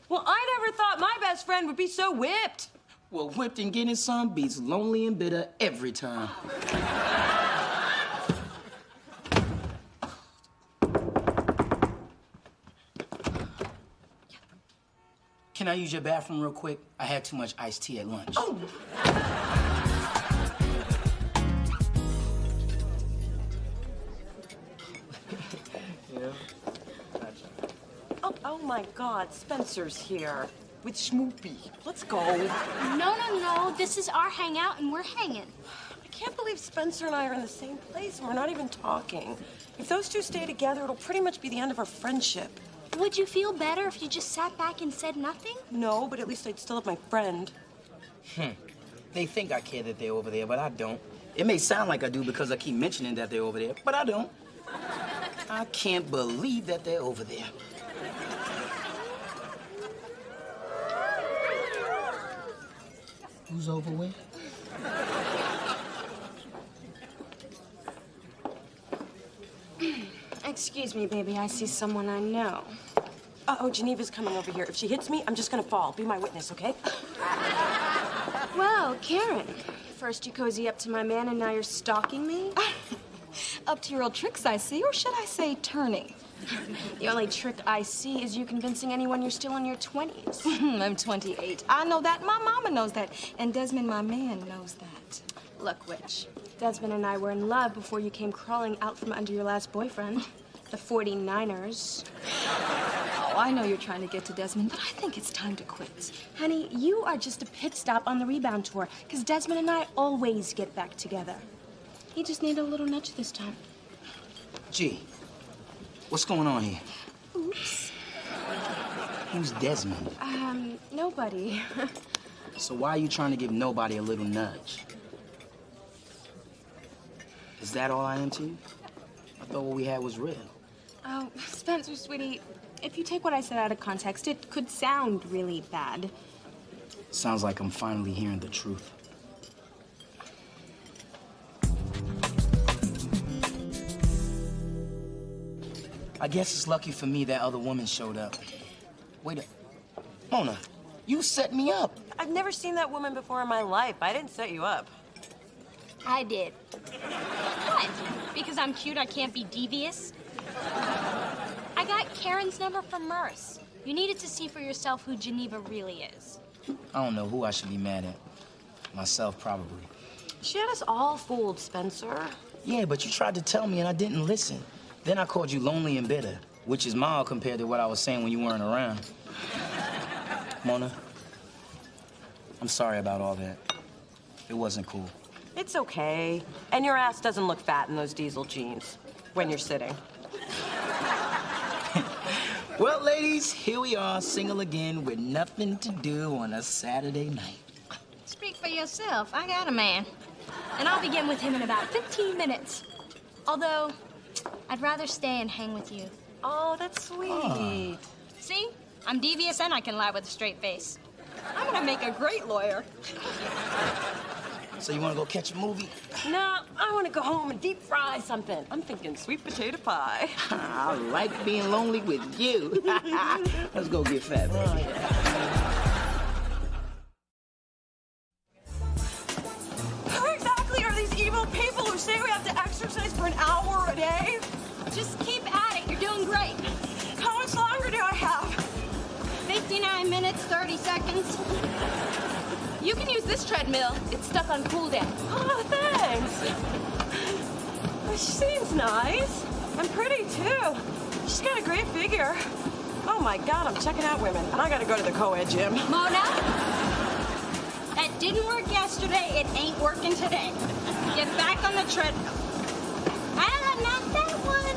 Well, I never thought my best friend would be so whipped. Well, whipped and getting some beats lonely and bitter every time. Can I use your bathroom real quick? I had too much iced tea at lunch. Oh! Oh my God, Spencer's here with Schmoopy. Let's go. No. This is our hangout and we're hanging. I can't believe Spencer and I are in the same place and we're not even talking. If those two stay together, it'll pretty much be the end of our friendship. Would you feel better if you just sat back and said nothing? No, but at least I'd still have my friend. They think I care that they're over there, but I don't. It may sound like I do because I keep mentioning that they're over there, but I don't. I can't believe that they're over there. Who's over with? Excuse me, baby. I see someone I know. Oh, Geneva's coming over here. If she hits me, I'm just gonna fall. Be my witness, okay? Well, Karen, first you cozy up to my man and now you're stalking me? Up to your old tricks, I see, or should I say turning? The only trick I see is you convincing anyone you're still in your 20s. I'm 28. I know that. My mama knows that. And Desmond, my man, knows that. Look, Witch, Desmond and I were in love before you came crawling out from under your last boyfriend, the 49ers. Oh, I know you're trying to get to Desmond, but I think it's time to quit. Honey, you are just a pit stop on the rebound tour, because Desmond and I always get back together. He just needed a little nudge this time. Gee, what's going on here? Oops. Who's Desmond? Nobody. So why are you trying to give nobody a little nudge? Is that all I am to you? I thought what we had was real. Oh, Spencer, sweetie, if you take what I said out of context, it could sound really bad. Sounds like I'm finally hearing the truth. I guess it's lucky for me that other woman showed up. Wait a... Mona, you set me up. I've never seen that woman before in my life. I didn't set you up. I did. What? Because I'm cute, I can't be devious? I got Karen's number from Merce. You needed to see for yourself who Geneva really is. I don't know who I should be mad at. Myself, probably. She had us all fooled, Spencer. Yeah, but you tried to tell me and I didn't listen. Then I called you lonely and bitter, which is mild compared to what I was saying when you weren't around. Mona, I'm sorry about all that. It wasn't cool. It's okay. And your ass doesn't look fat in those diesel jeans when you're sitting. Well, ladies, here we are, single again with nothing to do on a Saturday night. Speak for yourself. I got a man. And I'll begin with him in about 15 minutes. Although, I'd rather stay and hang with you. Oh, that's sweet. See? I'm devious and I can lie with a straight face. I'm gonna make a great lawyer. So you want to go catch a movie? No, I want to go home and deep fry something. I'm thinking sweet potato pie. I like being lonely with you. Let's go get fat, baby. Who exactly are these evil people who say we have to exercise for an hour a day? Just keep at it. You're doing great. How much longer do I have? 59 minutes, 30 seconds. You can use this treadmill. It's stuck on cooldown. Oh, thanks. She seems nice. And pretty, too. She's got a great figure. Oh, my God, I'm checking out women. And I gotta go to the co-ed gym. Mona, that didn't work yesterday. It ain't working today. Get back on the treadmill. Ah, not that one.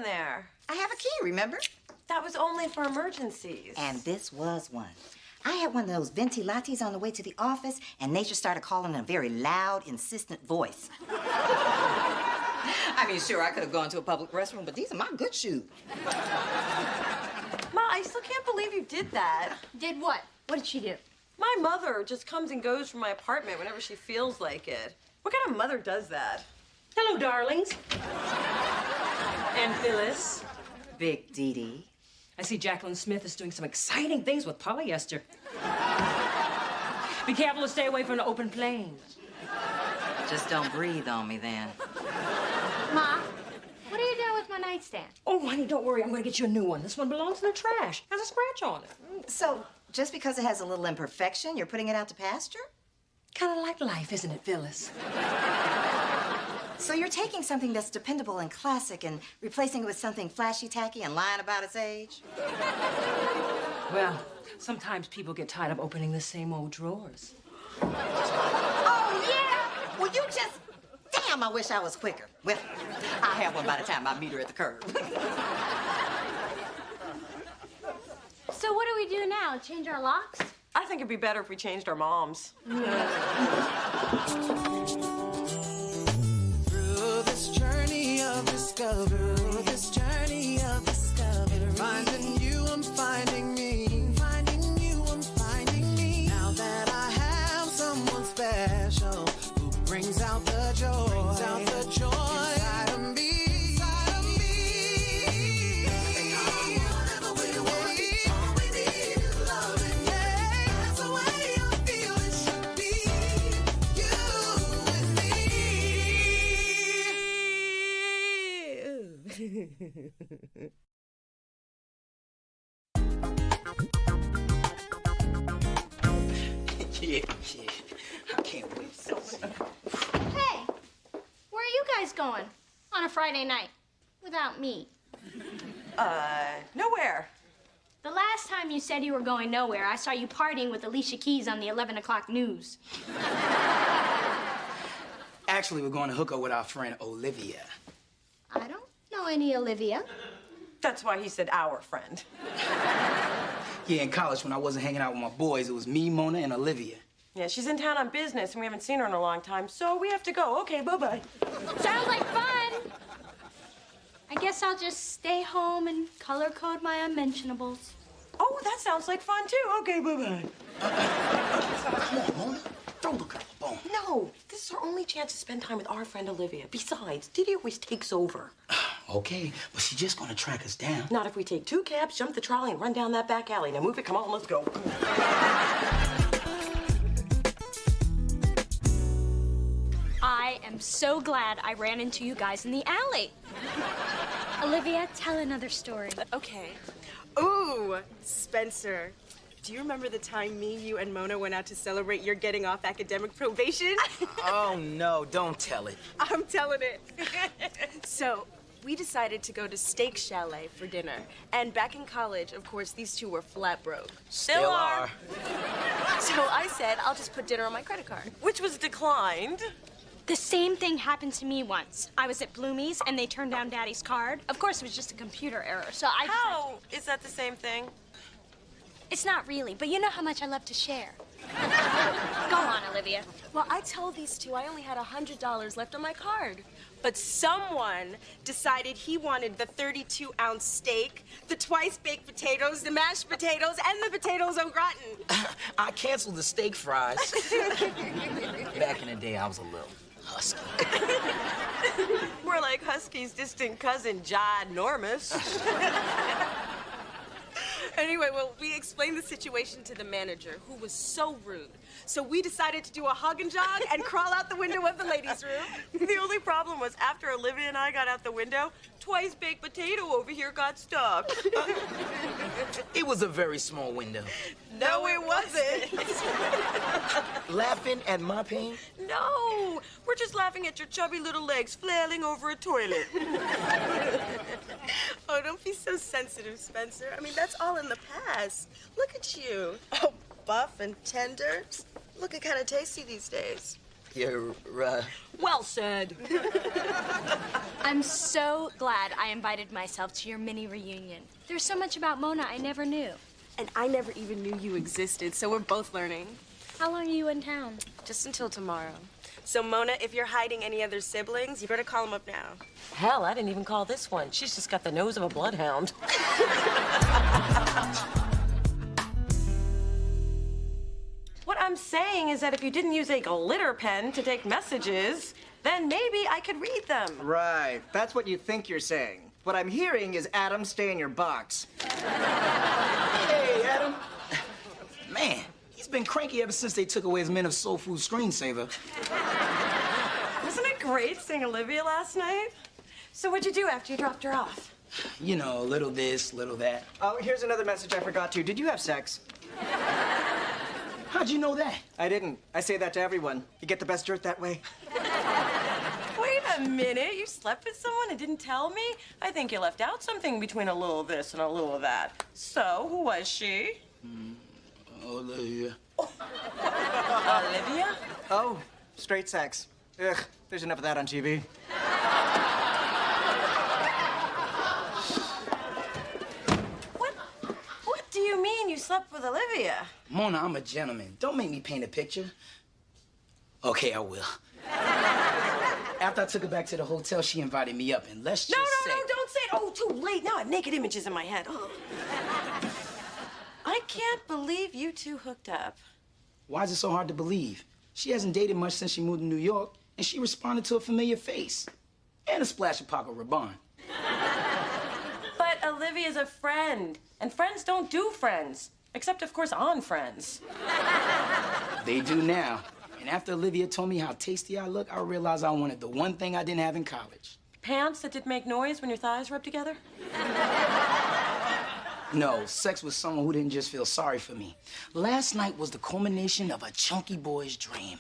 There. I have a key, remember? That was only for emergencies. And this was one. I had one of those venti lattes on the way to the office, and Nature started calling in a very loud, insistent voice. I mean, sure, I could have gone to a public restroom, but these are my good shoes. Ma, I still can't believe you did that. Did what? What did she do? My mother just comes and goes from my apartment whenever she feels like it. What kind of mother does that? Hello, darlings. And Phyllis. Big Dee Dee. I see Jacqueline Smith is doing some exciting things with polyester. Be careful to stay away from the open plains. Just don't breathe on me then. Ma, what are you doing with my nightstand? Oh, honey, don't worry. I'm going to get you a new one. This one belongs in the trash. Has a scratch on it. So, just because it has a little imperfection, you're putting it out to pasture? Kind of like life, isn't it, Phyllis? So you're taking something that's dependable and classic and replacing it with something flashy, tacky, and lying about its age? Well, sometimes people get tired of opening the same old drawers. Oh, yeah? Well, you just... Damn, I wish I was quicker. Well, I'll have one by the time I meet her at the curb. So what do we do now? Change our locks? I think it'd be better if we changed our moms. Through this journey of discovery, finding you, I'm finding me. Finding you, I'm finding me. Now that I have someone special who brings out the joy, inside of me. Whatever we want, all we need is loving. Yeah, that's the way I feel it should be. You and me. Yeah. I can't wait. Hey, where are you guys going on a Friday night without me? Nowhere. The last time you said you were going nowhere, I saw you partying with Alicia Keys on the 11 o'clock news. Actually, we're going to hook up with our friend Olivia. I don't know any Olivia. That's why he said our friend. Yeah, in college, when I wasn't hanging out with my boys, it was me, Mona, and Olivia. Yeah, she's in town on business, and we haven't seen her in a long time, so we have to go. Okay, bye-bye. Sounds like fun. I guess I'll just stay home and color code my unmentionables. Oh, that sounds like fun, too. Okay, bye-bye. Come on, Mona. Throw the girl a bone. No, this is our only chance to spend time with our friend Olivia. Besides, Diddy always takes over. Okay, but she's just gonna track us down. Not if we take 2 cabs, jump the trolley, and run down that back alley. Now move it, come on, let's go. I am so glad I ran into you guys in the alley. Olivia, tell another story. Okay. Ooh, Spencer. Do you remember the time me, you, and Mona went out to celebrate your getting off academic probation? Oh, no, don't tell it. I'm telling it. So, we decided to go to Steak Chalet for dinner. And back in college, of course, these two were flat broke. Still are. So I said, I'll just put dinner on my credit card. Which was declined. The same thing happened to me once. I was at Bloomie's and they turned down Daddy's card. Of course, it was just a computer error, so I just had How is that the same thing? It's not really, but you know how much I love to share. Go on, Olivia. Well, I told these two I only had $100 left on my card. But someone decided he wanted the 32-ounce steak, the twice-baked potatoes, the mashed potatoes, and the potatoes au gratin. I canceled the steak fries. Back in the day, I was a little husky. More like Husky's distant cousin, ginormous. Anyway, well, we explained the situation to the manager, who was so rude. So we decided to do a hug and jog and crawl out the window of the ladies' room. The only problem was after Olivia and I got out the window, twice-baked potato over here got stuck. It was a very small window. No, it wasn't. Laughing at my pain? No, we're just laughing at your chubby little legs flailing over a toilet. Oh, don't be so sensitive, Spencer. I mean, that's all in the past. Look at you. Oh, buff and tender. Looking kind of tasty these days. You're, Well said. I'm so glad I invited myself to your mini reunion. There's so much about Mona I never knew. And I never even knew you existed, so we're both learning. How long are you in town? Just until tomorrow. So, Mona, if you're hiding any other siblings, you better call them up now. Hell, I didn't even call this one. She's just got the nose of a bloodhound. What I'm saying is that if you didn't use a glitter pen to take messages, then maybe I could read them. Right. That's what you think you're saying. What I'm hearing is Adam, stay in your box. Hey, Adam. Man, he's been cranky ever since they took away his Men of Soul Food screensaver. Wasn't it great seeing Olivia last night? So what'd you do after you dropped her off? You know, little this, little that. Oh, here's another message I forgot to. Did you have sex? How'd you know that? I didn't. I say that to everyone. You get the best dirt that way. Wait a minute, you slept with someone and didn't tell me? I think you left out something between a little of this and a little of that. So, who was she? Olivia. Olivia? Oh, straight sex. Ugh, there's enough of that on TV. What do you mean you slept with Olivia? Mona, I'm a gentleman. Don't make me paint a picture. Okay, I will. After I took her back to the hotel, she invited me up, and let's just say... No, don't say it. Oh, too late. Now I have naked images in my head. Oh. I can't believe you two hooked up. Why is it so hard to believe? She hasn't dated much since she moved to New York, and she responded to a familiar face. And a splash of Paco Rabanne. But Olivia's a friend, and friends don't do friends. Except, of course, on Friends. They do now. And after Olivia told me how tasty I look, I realized I wanted the one thing I didn't have in college. Pants that did make noise when your thighs rubbed together? No, sex with someone who didn't just feel sorry for me. Last night was the culmination of a chunky boy's dream.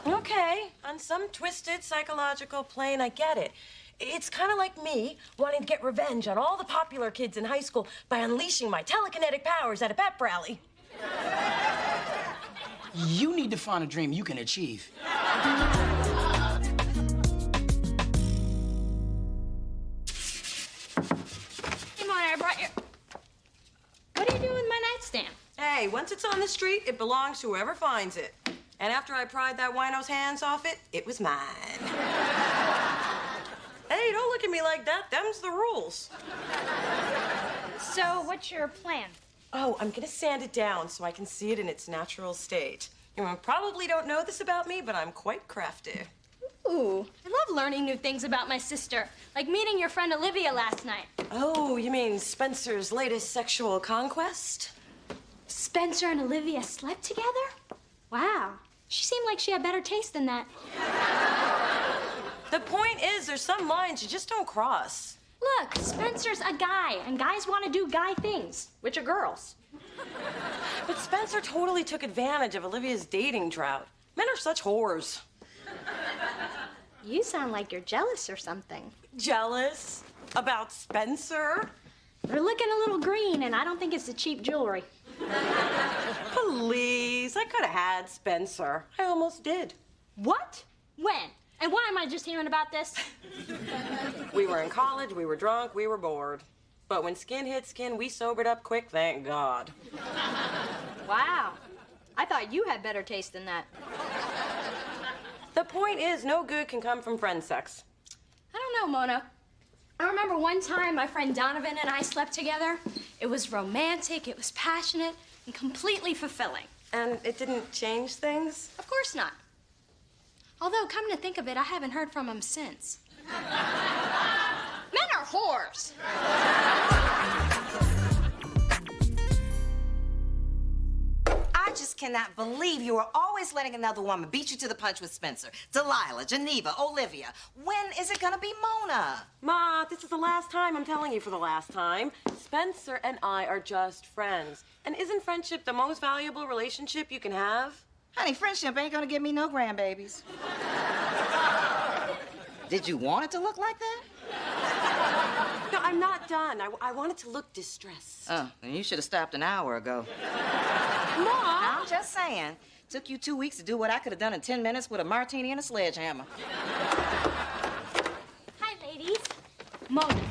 Okay, on some twisted psychological plane, I get it. It's kind of like me wanting to get revenge on all the popular kids in high school by unleashing my telekinetic powers at a pep rally. You need to find a dream you can achieve. Hey, Mona, I brought your... What are you doing with my nightstand? Hey, Hey, once it's on the street, it belongs to whoever finds it. And after I pried that wino's hands off it, it was mine. Hey, don't look at me like that. Them's the rules. So, what's your plan? Oh, I'm gonna sand it down so I can see it in its natural state. You probably don't know this about me, but I'm quite crafty. Ooh, I love learning new things about my sister, like meeting your friend Olivia last night. Oh, you mean Spencer's latest sexual conquest? Spencer and Olivia slept together? Wow, she seemed like she had better taste than that. The point is, there's some lines you just don't cross. Look, Spencer's a guy, and guys want to do guy things, which are girls. But Spencer totally took advantage of Olivia's dating drought. Men are such whores. You sound like you're jealous or something. Jealous? About Spencer? You're looking a little green, and I don't think it's the cheap jewelry. Please, I could have had Spencer. I almost did. What? When? And why am I just hearing about this? We were in college, we were drunk, we were bored. But when skin hit skin, we sobered up quick, thank God. Wow. I thought you had better taste than that. The point is, no good can come from friend sex. I don't know, Mona. I remember one time my friend Donovan and I slept together. It was romantic, it was passionate, and completely fulfilling. And it didn't change things? Of course not. Although, come to think of it, I haven't heard from him since. Men are whores. I just cannot believe you are always letting another woman beat you to the punch with Spencer, Delilah, Geneva, Olivia. When is it gonna be Mona? Ma, this is the last time, I'm telling you for the last time. Spencer and I are just friends. And isn't friendship the most valuable relationship you can have? Honey, friendship ain't gonna give me no grandbabies. Did you want it to look like that? No, I'm not done. I want it to look distressed. Oh, then you should have stopped an hour ago. Ma! I'm just saying. Took you 2 weeks to do what I could have done in 10 minutes with a martini and a sledgehammer. Hi, ladies. Mona,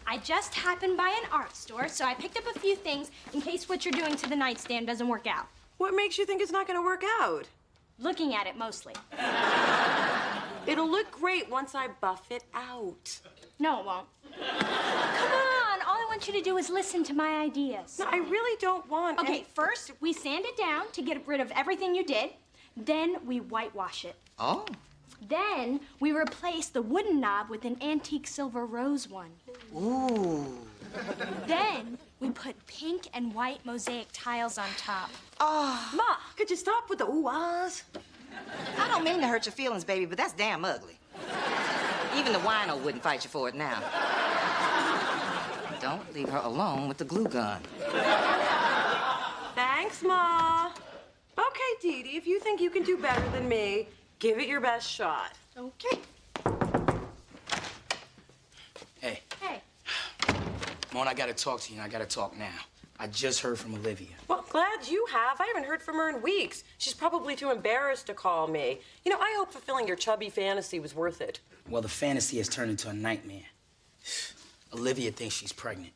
I just happened by an art store, so I picked up a few things in case what you're doing to the nightstand doesn't work out. What makes you think it's not gonna work out? Looking at it, mostly. It'll look great once I buff it out. No, it won't. Come on, all I want you to do is listen to my ideas. No, I really don't want Okay, first, we sand it down to get rid of everything you did. Then we whitewash it. Oh. Then we replace the wooden knob with an antique silver rose one. Ooh. Then we put pink and white mosaic tiles on top. Oh. Ma, could you stop with the ooh-ahs? I don't mean to hurt your feelings, baby, but that's damn ugly. Even the wino wouldn't fight you for it now. Don't leave her alone with the glue gun. Thanks, Ma. Okay, Dee Dee, if you think you can do better than me, give it your best shot. Okay. Hey, Hey. Mona, I gotta talk to you, and I gotta talk now. I just heard from Olivia. Well, glad you have. I haven't heard from her in weeks. She's probably too embarrassed to call me. You know, I hope fulfilling your chubby fantasy was worth it. Well, the fantasy has turned into a nightmare. Olivia thinks she's pregnant.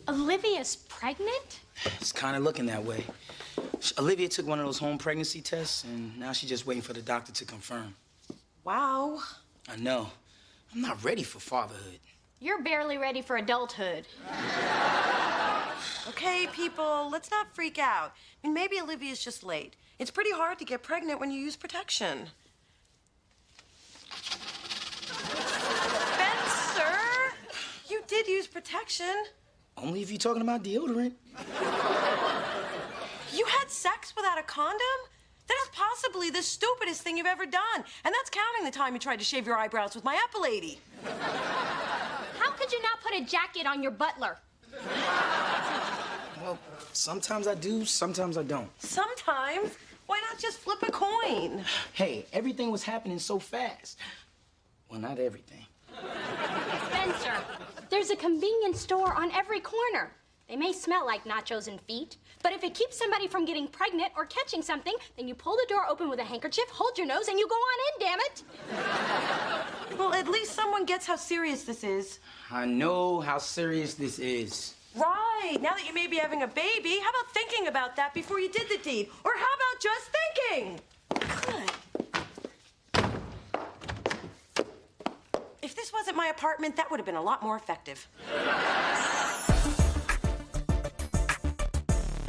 Olivia's pregnant? It's kind of looking that way. Olivia took one of those home pregnancy tests, and now she's just waiting for the doctor to confirm. Wow. I know. I'm not ready for fatherhood. You're barely ready for adulthood. Okay, people, let's not freak out. I mean, maybe Olivia's just late. It's pretty hard to get pregnant when you use protection. Spencer, you did use protection. Only if you're talking about deodorant. You had sex without a condom? That is possibly the stupidest thing you've ever done. And that's counting the time you tried to shave your eyebrows with my apple lady. How could you not put a jacket on your butler? Well, sometimes I do, sometimes I don't. Sometimes? Why not just flip a coin? Hey, everything was happening so fast. Well, not everything. Spencer, there's a convenience store on every corner. They may smell like nachos and feet, but if it keeps somebody from getting pregnant or catching something, then you pull the door open with a handkerchief, hold your nose, and you go on in, damn it. Well, at least someone gets how serious this is. I know how serious this is. Right. Now that you may be having a baby, how about thinking about that before you did the deed? Or how about just thinking? Good. If this wasn't my apartment, that would have been a lot more effective.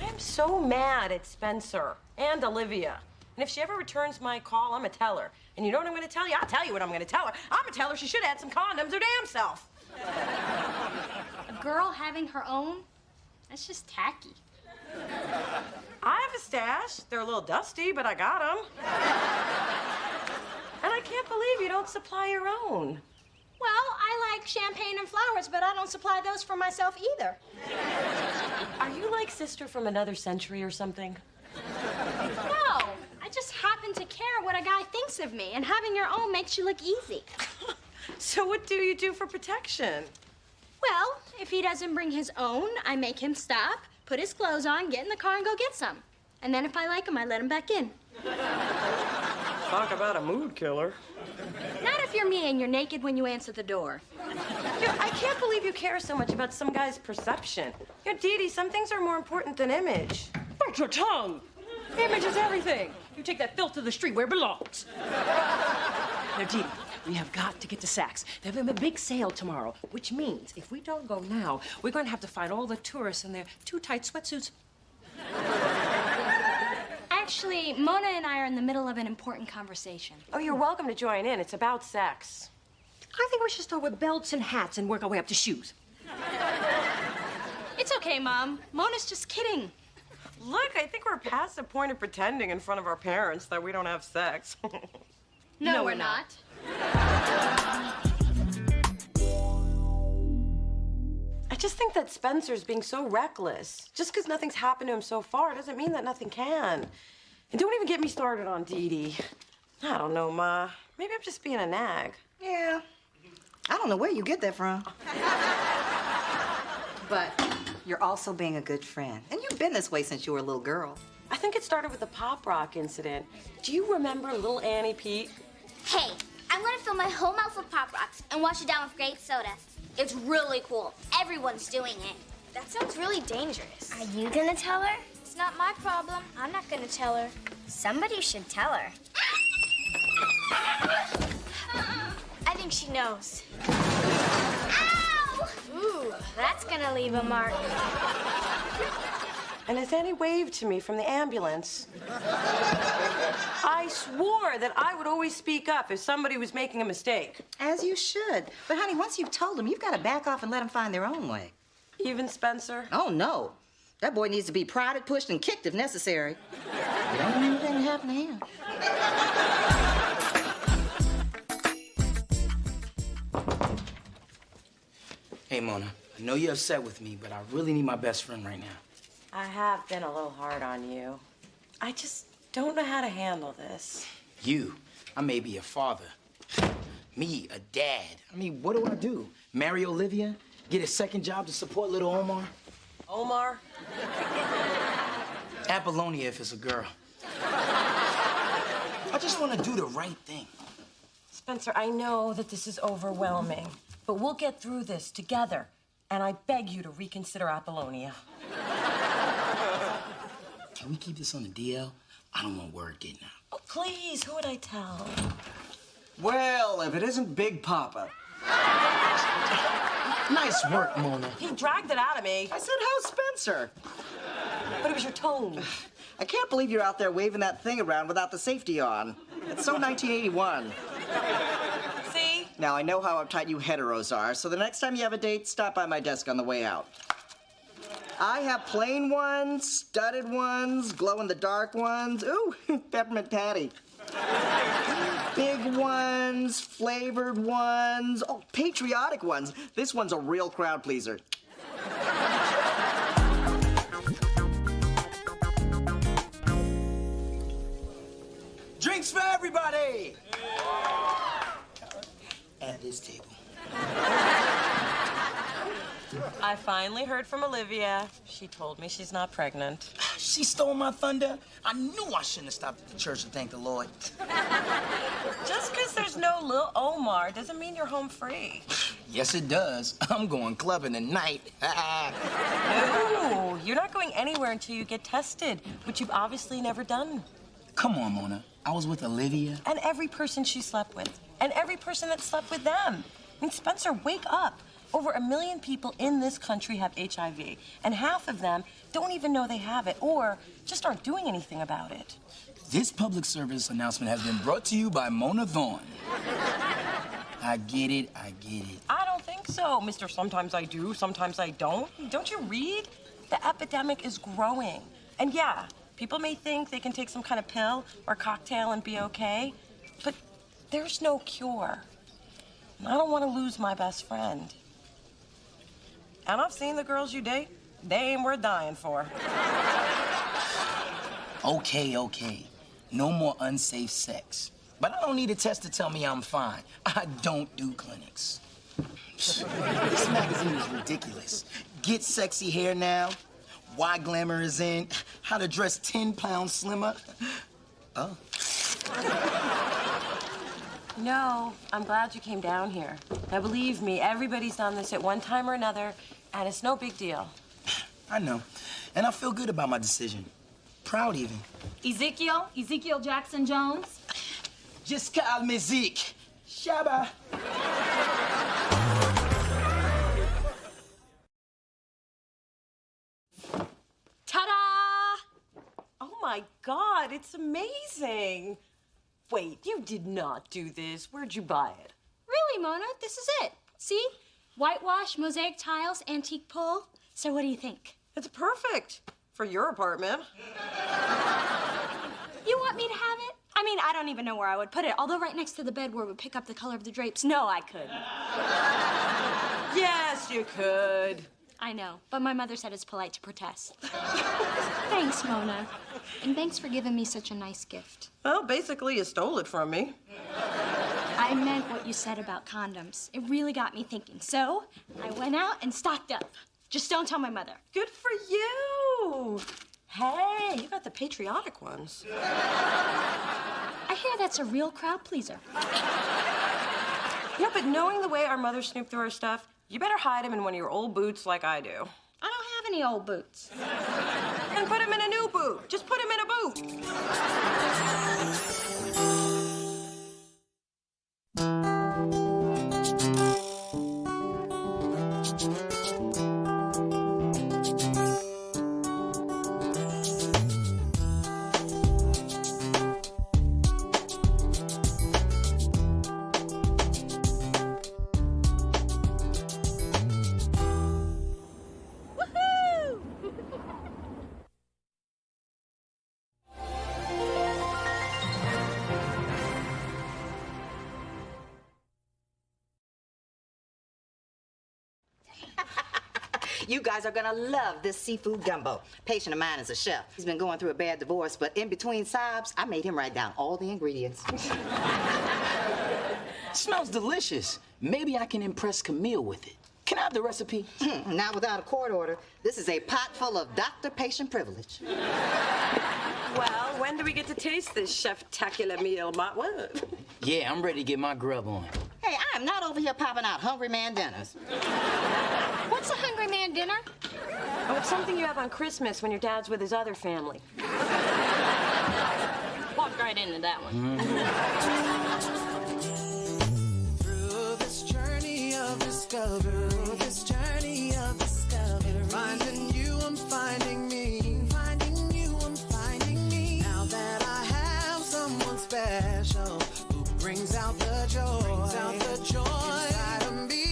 I'm so mad at Spencer and Olivia. And if she ever returns my call, I'm gonna tell her. And you know what I'm gonna tell you? I'll tell you what I'm gonna tell her. I'm gonna tell her she should have had some condoms her damn self. A girl having her own? That's just tacky. I have a stash. They're a little dusty, but I got them. And I can't believe you don't supply your own. Well, I like champagne and flowers, but I don't supply those for myself either. Are you like sister from another century or something? No, I just happen to care what a guy thinks of me, and having your own makes you look easy. So what do you do for protection? Well, if he doesn't bring his own, I make him stop, put his clothes on, get in the car, and go get some. And then if I like him, I let him back in. Talk about a mood killer. Not if you're me and you're naked when you answer the door. I can't believe you care so much about some guy's perception. Dee Dee, some things are more important than image. Bite your tongue. Image is everything. You take that filth to the street where it belongs. Now, Dee Dee, we have got to get to Saks. They're having a big sale tomorrow, which means if we don't go now, we're going to have to find all the tourists in their too tight sweatsuits. Actually, Mona and I are in the middle of an important conversation. Oh, you're welcome to join in. It's about sex. I think we should start with belts and hats and work our way up to shoes. It's okay, Mom. Mona's just kidding. Look, I think we're past the point of pretending in front of our parents that we don't have sex. No, we're not. I just think that Spencer's being so reckless. Just because nothing's happened to him so far doesn't mean that nothing can. And don't even get me started on Dee Dee. I don't know, Ma. Maybe I'm just being a nag. Yeah. I don't know where you get that from. But you're also being a good friend. And you've been this way since you were a little girl. I think it started with the pop rock incident. Do you remember little Annie Pete? Hey, I'm gonna fill my whole mouth with Pop Rocks and wash it down with grape soda. It's really cool. Everyone's doing it. That sounds really dangerous. Are you gonna tell her? It's not my problem. I'm not gonna tell her. Somebody should tell her. I think she knows. Ow! Ooh, that's gonna leave a mark. And as Annie waved to me from the ambulance, I swore that I would always speak up if somebody was making a mistake. As you should. But, honey, once you've told them, you've got to back off and let them find their own way. Even Spencer? Oh, no. That boy needs to be prodded, pushed, and kicked if necessary. Don't want anything to happen to him. Hey, Mona, I know you're upset with me, but I really need my best friend right now. I have been a little hard on you. I just don't know how to handle this. You, I may be a father. Me, a dad. I mean, what do? Marry Olivia? Get a second job to support little Omar? Omar? Apollonia if it's a girl. I just want to do the right thing. Spencer, I know that this is overwhelming, but we'll get through this together. And I beg you to reconsider Apollonia. Can we keep this on the DL? I don't want word getting out. Oh, please, who would I tell? Well, if it isn't Big Papa. Nice work, Mona. He dragged it out of me. I said, how's Spencer? But it was your tone. I can't believe you're out there waving that thing around without the safety on. It's so 1981. See? Now, I know how uptight you heteros are, so the next time you have a date, stop by my desk on the way out. I have plain ones, studded ones, glow-in-the-dark ones. Ooh, peppermint patty. Big ones, flavored ones, oh, patriotic ones. This one's a real crowd pleaser. Drinks for everybody! At this table. I finally heard from Olivia. She told me she's not pregnant. She stole my thunder. I knew I shouldn't have stopped at the church to thank the Lord. Just because there's no Lil Omar doesn't mean you're home free. Yes, it does. I'm going clubbing tonight. No, you're not going anywhere until you get tested, which you've obviously never done. Come on, Mona. I was with Olivia. And every person she slept with. And every person that slept with them. I mean, Spencer, wake up. Over 1 million people in this country have HIV, and half of them don't even know they have it or just aren't doing anything about it. This public service announcement has been brought to you by Mona Thorne. I get it, I get it. I don't think so, Mr. Sometimes I do, sometimes I don't. Don't you read? The epidemic is growing. And yeah, people may think they can take some kind of pill or cocktail and be okay, but there's no cure. And I don't want to lose my best friend. And I've seen the girls you date. They ain't worth dying for. Okay. No more unsafe sex. But I don't need a test to tell me I'm fine. I don't do clinics. This magazine is ridiculous. Get sexy hair now. Why glamour is in. How to dress 10 pounds slimmer. Oh. No, I'm glad you came down here. Now, believe me, everybody's done this at one time or another, and it's no big deal. I know. And I feel good about my decision. Proud, even. Ezekiel Jackson Jones. Just call me Zeke. Shabba. Ta-da! Oh, my God, it's amazing. Wait, you did not do this. Where'd you buy it? Really, Mona? This is it. See? Whitewash, mosaic tiles, antique pull. So what do you think? It's perfect for your apartment. You want me to have it? I mean, I don't even know where I would put it. Although right next to the bed where it would pick up the color of the drapes. No, I couldn't. Yes, you could. I know, but my mother said it's polite to protest. Thanks, Mona. And thanks for giving me such a nice gift. Well, basically, you stole it from me. I meant what you said about condoms. It really got me thinking. So, I went out and stocked up. Just don't tell my mother. Good for you. Hey, you got the patriotic ones. I hear that's a real crowd pleaser. Yeah, but knowing the way our mothers snoop through our stuff, you better hide them in one of your old boots like I do. I don't have any old boots. Then put them in a new boot. Just put them in a boot. You guys are gonna love this seafood gumbo. Patient of mine is a chef. He's been going through a bad divorce, but in between sobs, I made him write down all the ingredients. Smells delicious. Maybe I can impress Camille with it. Can I have the recipe? Not without a court order. This is a pot full of doctor-patient privilege. Well, when do we get to taste this chef-tacular meal, my word? Yeah, I'm ready to get my grub on. Hey, I am not over here popping out hungry man dinners. What's a hungry man dinner? Oh, it's something you have on Christmas when your dad's with his other family. Walked right into that one. Through this journey of discovery, finding you, I'm finding me. Finding you, I'm finding me. Now that I have someone special who brings out the joy, inside of me.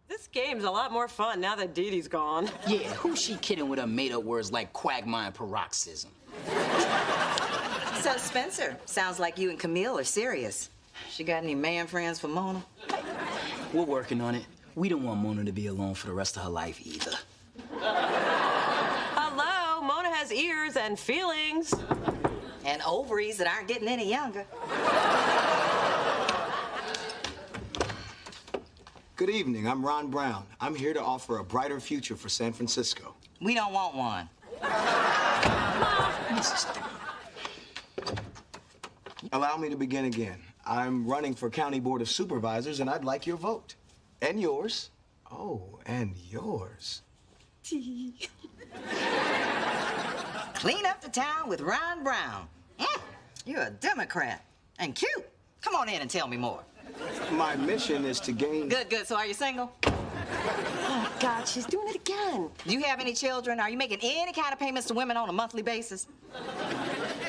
This game's a lot more fun now that Dee Dee's gone. Yeah, who's she kidding with her made-up words like quagmire and paroxysm? So, Spencer, sounds like you and Camille are serious. She got any man friends for Mona? We're working on it. We don't want Mona to be alone for the rest of her life either. Hello, Mona has ears and feelings. And ovaries that aren't getting any younger. Good evening, I'm Ron Brown. I'm here to offer a brighter future for San Francisco. We don't want one. Allow me to begin again. I'm running for County Board of Supervisors, and I'd like your vote. And yours. Oh, and yours. Clean up the town with Ron Brown. You're a Democrat. And cute. Come on in and tell me more. My mission is to gain... Good. So are you single? Oh, God, she's doing it again. Do you have any children? Are you making any kind of payments to women on a monthly basis?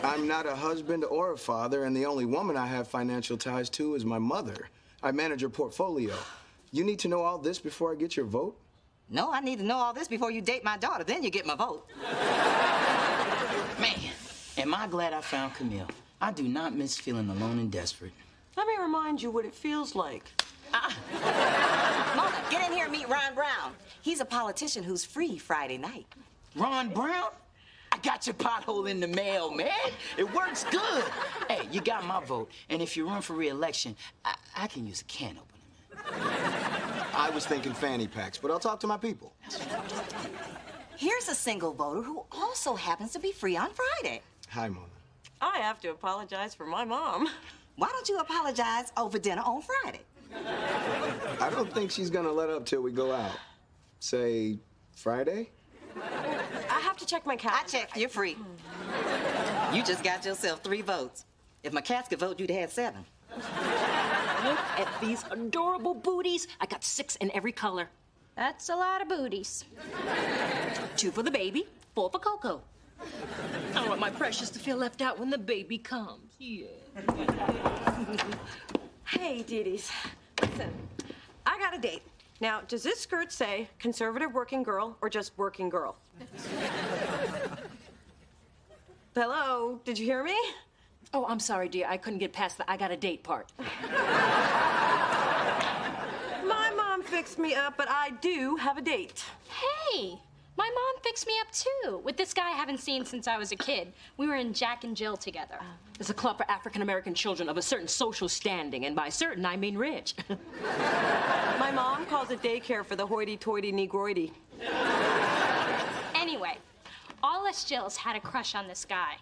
I'm not a husband or a father, and the only woman I have financial ties to is my mother. I manage her portfolio. You need to know all this before I get your vote? No, I need to know all this before you date my daughter. Then you get my vote. Man, am I glad I found Camille. I do not miss feeling alone and desperate. Let me remind you what it feels like. Mona, get in here and meet Ron Brown. He's a politician who's free Friday night. Ron Brown? I got your pothole in the mail, man. It works good. Hey, you got my vote. And if you run for re-election, I can use a can opener, man. I was thinking fanny packs, but I'll talk to my people. Here's a single voter who also happens to be free on Friday. Hi, Mona. I have to apologize for my mom. Why don't you apologize over dinner on Friday? I don't think she's gonna let up till we go out. Say, Friday? I have to check my calendar. I checked. You're free. You just got yourself 3 votes. If my cats could vote, you'd had 7. Look at these adorable booties. I got 6 in every color. That's a lot of booties. 2 for the baby, 4 for Coco. I don't want my precious to feel left out when the baby comes. Yeah. Hey, Dee-Dee's. Listen, I got a date. Now, does this skirt say conservative working girl or just working girl? Hello, did you hear me? Oh, I'm sorry, dear. I couldn't get past the I got a date part. My mom fixed me up, but I do have a date. Hey, my mom fixed me up too, with this guy I haven't seen since I was a kid. We were in Jack and Jill together. It's a club for African-American children of a certain social standing, and by certain, I mean rich. My mom calls it daycare for the hoity-toity negroidy. Anyway, all us Jills had a crush on this guy.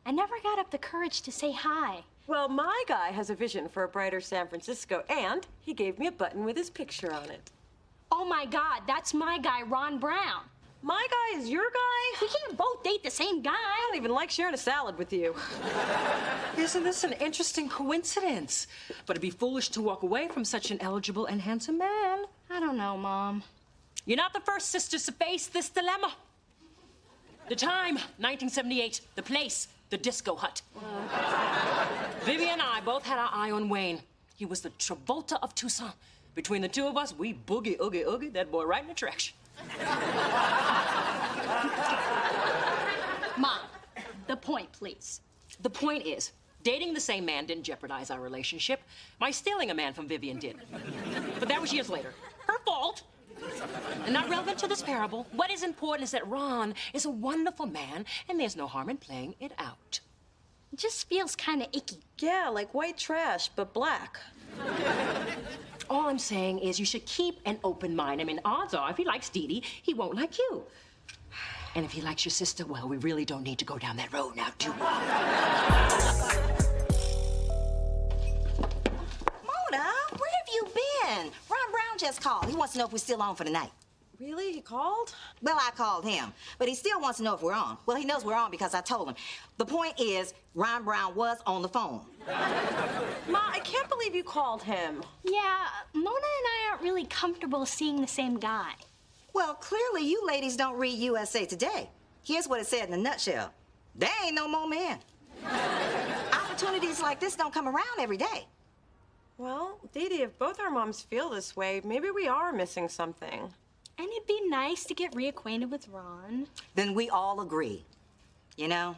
I never got up the courage to say hi. Well, my guy has a vision for a brighter San Francisco, and he gave me a button with his picture on it. Oh my God, that's my guy, Ron Brown. My guy is your guy? We can't both date the same guy. I don't even like sharing a salad with you. Isn't this an interesting coincidence? But it'd be foolish to walk away from such an eligible and handsome man. I don't know, Mom. You're not the first sisters to face this dilemma. The time, 1978. The place, the disco hut. Vivian and I both had our eye on Wayne. He was the Travolta of Tucson. Between the two of us, we boogie, oogie, that boy right in the traction. Mom, the point, please. The point is, dating the same man didn't jeopardize our relationship. My stealing a man from Vivian did. But that was years later. Her fault. And not relevant to this parable. What is important is that Ron is a wonderful man, and there's no harm in playing it out. It just feels kind of icky. Yeah, like white trash, but black. All I'm saying is you should keep an open mind. I mean, odds are if he likes Dee Dee, he won't like you. And if he likes your sister, well, we really don't need to go down that road now, do we? Mona, where have you been? Ron Brown just called. He wants to know if we're still on for the night. Really? He called? Well, I called him, but he still wants to know if we're on. Well, he knows we're on because I told him. The point is, Ron Brown was on the phone. Ma, I can't believe you called him. Yeah, Mona and I aren't really comfortable seeing the same guy. Well, clearly you ladies don't read USA Today. Here's what it said in a nutshell. There ain't no more men. Opportunities like this don't come around every day. Well, Dee Dee, if both our moms feel this way, maybe we are missing something. And it'd be nice to get reacquainted with Ron. Then we all agree. You know,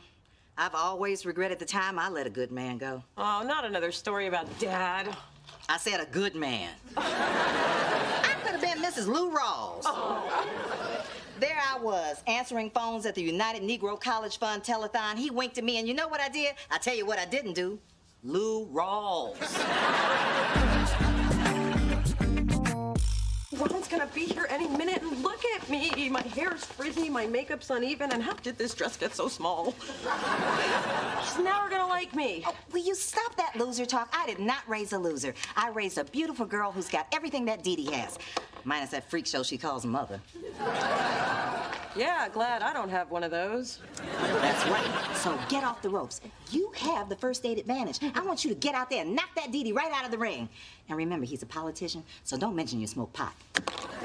I've always regretted the time I let a good man go. Oh, not another story about Dad. I said a good man. I could have been Mrs. Lou Rawls. Oh. There I was, answering phones at the United Negro College Fund telethon. He winked at me, and you know what I did? I tell you what I didn't do. Lou Rawls. Ron's gonna be here any minute, and look at me. My hair's frizzy, my makeup's uneven, and how did this dress get so small? She's never gonna like me. Oh, will you stop that loser talk? I did not raise a loser. I raised a beautiful girl who's got everything that Dee Dee has. Minus that freak show she calls mother. Yeah, glad I don't have one of those. That's right. So get off the ropes. You have the first date advantage. I want you to get out there and knock that Dee Dee right out of the ring. And remember, he's a politician, so don't mention you smoke pot.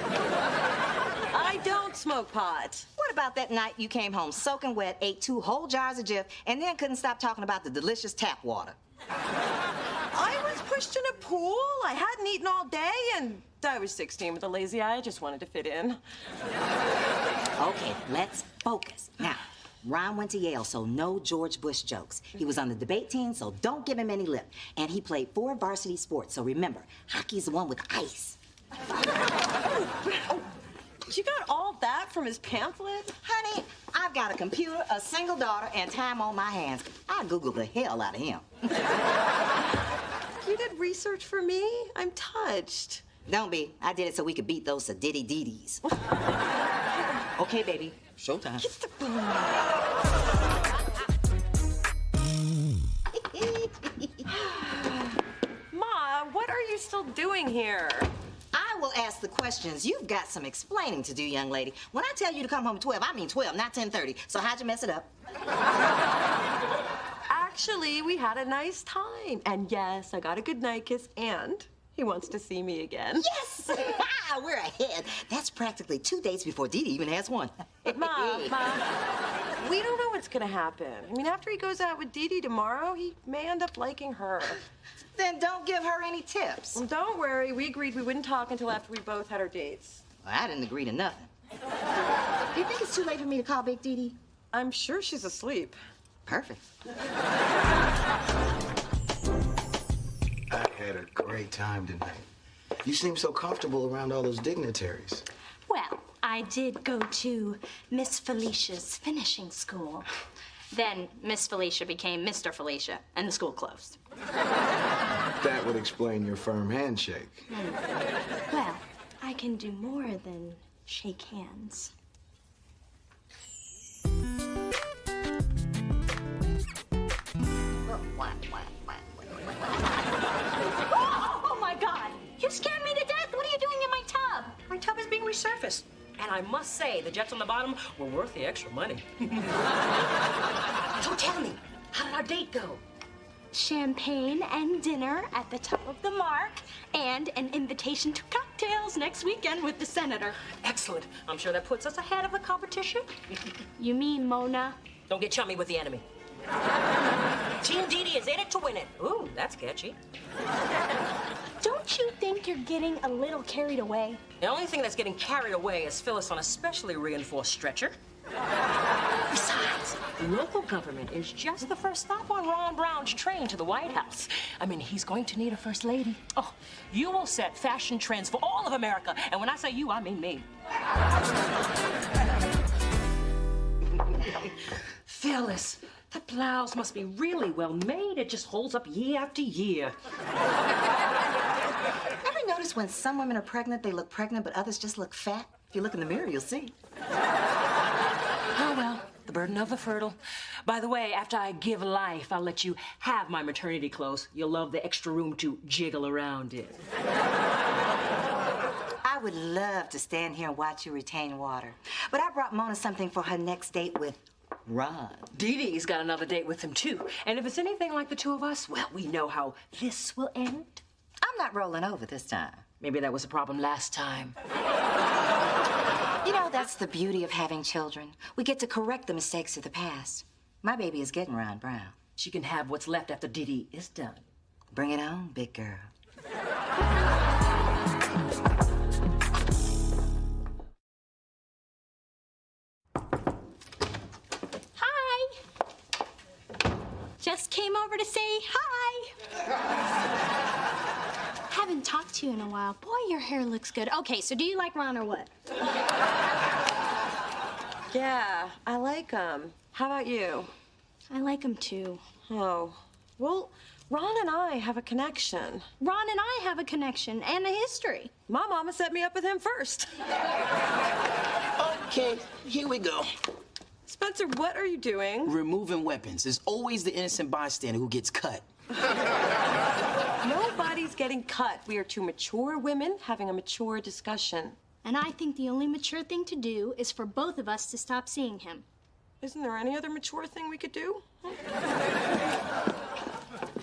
I don't smoke pot. What about that night you came home soaking wet, ate 2 whole jars of Jif, and then couldn't stop talking about the delicious tap water? I was pushed in a pool. I hadn't eaten all day, and I was 16 with a lazy eye. I just wanted to fit in. Okay, let's focus. Now, Ron went to Yale, so no George Bush jokes. He was on the debate team, so don't give him any lip. And he played 4 varsity sports, so remember, hockey's the one with ice. You got all that from his pamphlet? Honey, I've got a computer, a single daughter, and time on my hands. I Googled the hell out of him. You did research for me? I'm touched. Don't be. I did it so we could beat those sedity Dee-Dees. Okay, baby. Showtime. Ma, what are you still doing here? I will ask the questions. You've got some explaining to do, young lady. When I tell you to come home at 12, I mean 12, not 10:30. So how'd you mess it up? Actually, we had a nice time. And yes, I got a good night kiss, and he wants to see me again. Yes! We're ahead. That's practically 2 dates before Dee Dee even has one. Ma, we don't know what's gonna happen. I mean, after he goes out with Dee Dee tomorrow, he may end up liking her. Then don't give her any tips. Well, don't worry. We agreed we wouldn't talk until after we both had our dates. Well, I didn't agree to nothing. Do you think it's too late for me to call Big Dee Dee? I'm sure she's asleep. Perfect. I had a great time tonight. You seem so comfortable around all those dignitaries. Well, I did go to Miss Felicia's finishing school. Then Miss Felicia became Mr. Felicia, and the school closed. That would explain your firm handshake. Well, I can do more than shake hands. Oh, my God! You scared me to death! What are you doing in my tub? My tub is being resurfaced. And I must say, the jets on the bottom were worth the extra money. So tell me, how did our date go? Champagne and dinner at the top of the mark, and an invitation to cocktails next weekend with the senator. Excellent. I'm sure that puts us ahead of the competition. You mean Mona? Don't get chummy with the enemy. Team Dee Dee is in it to win it. Ooh, that's catchy. Don't you think you're getting a little carried away? The only thing that's getting carried away is Phyllis on a specially reinforced stretcher. Besides, local government is just the first stop on Ron Brown's train to the White House. I mean, he's going to need a first lady. Oh, you will set fashion trends for all of America. And when I say you, I mean me. Phyllis, the blouse must be really well made. It just holds up year after year. Ever notice when some women are pregnant, they look pregnant, but others just look fat? If you look in the mirror, you'll see. Oh, well, the burden of the fertile. By the way, after I give life, I'll let you have my maternity clothes. You'll love the extra room to jiggle around in. I would love to stand here and watch you retain water. But I brought Mona something for her next date with Ron. Dee Dee's got another date with him, too. And if it's anything like the two of us, well, we know how this will end. I'm not rolling over this time. Maybe that was a problem last time. You know, that's the beauty of having children. We get to correct the mistakes of the past. My baby is getting Ron Brown. She can have what's left after Dee Dee is done. Bring it on, big girl. Hi. over to say hi. Haven't talked to you in a while. Boy, your hair looks good. Okay, so do you like Ron or what? Yeah, I like him. How about you? I like him too. Oh, well, Ron and I have a connection. Ron and I have a connection and a history. My mama set me up with him first. Okay, here we go. Spencer, what are you doing? Removing weapons. It's always the innocent bystander who gets cut. Nobody's getting cut. We are two mature women having a mature discussion. And I think the only mature thing to do is for both of us to stop seeing him. Isn't there any other mature thing we could do?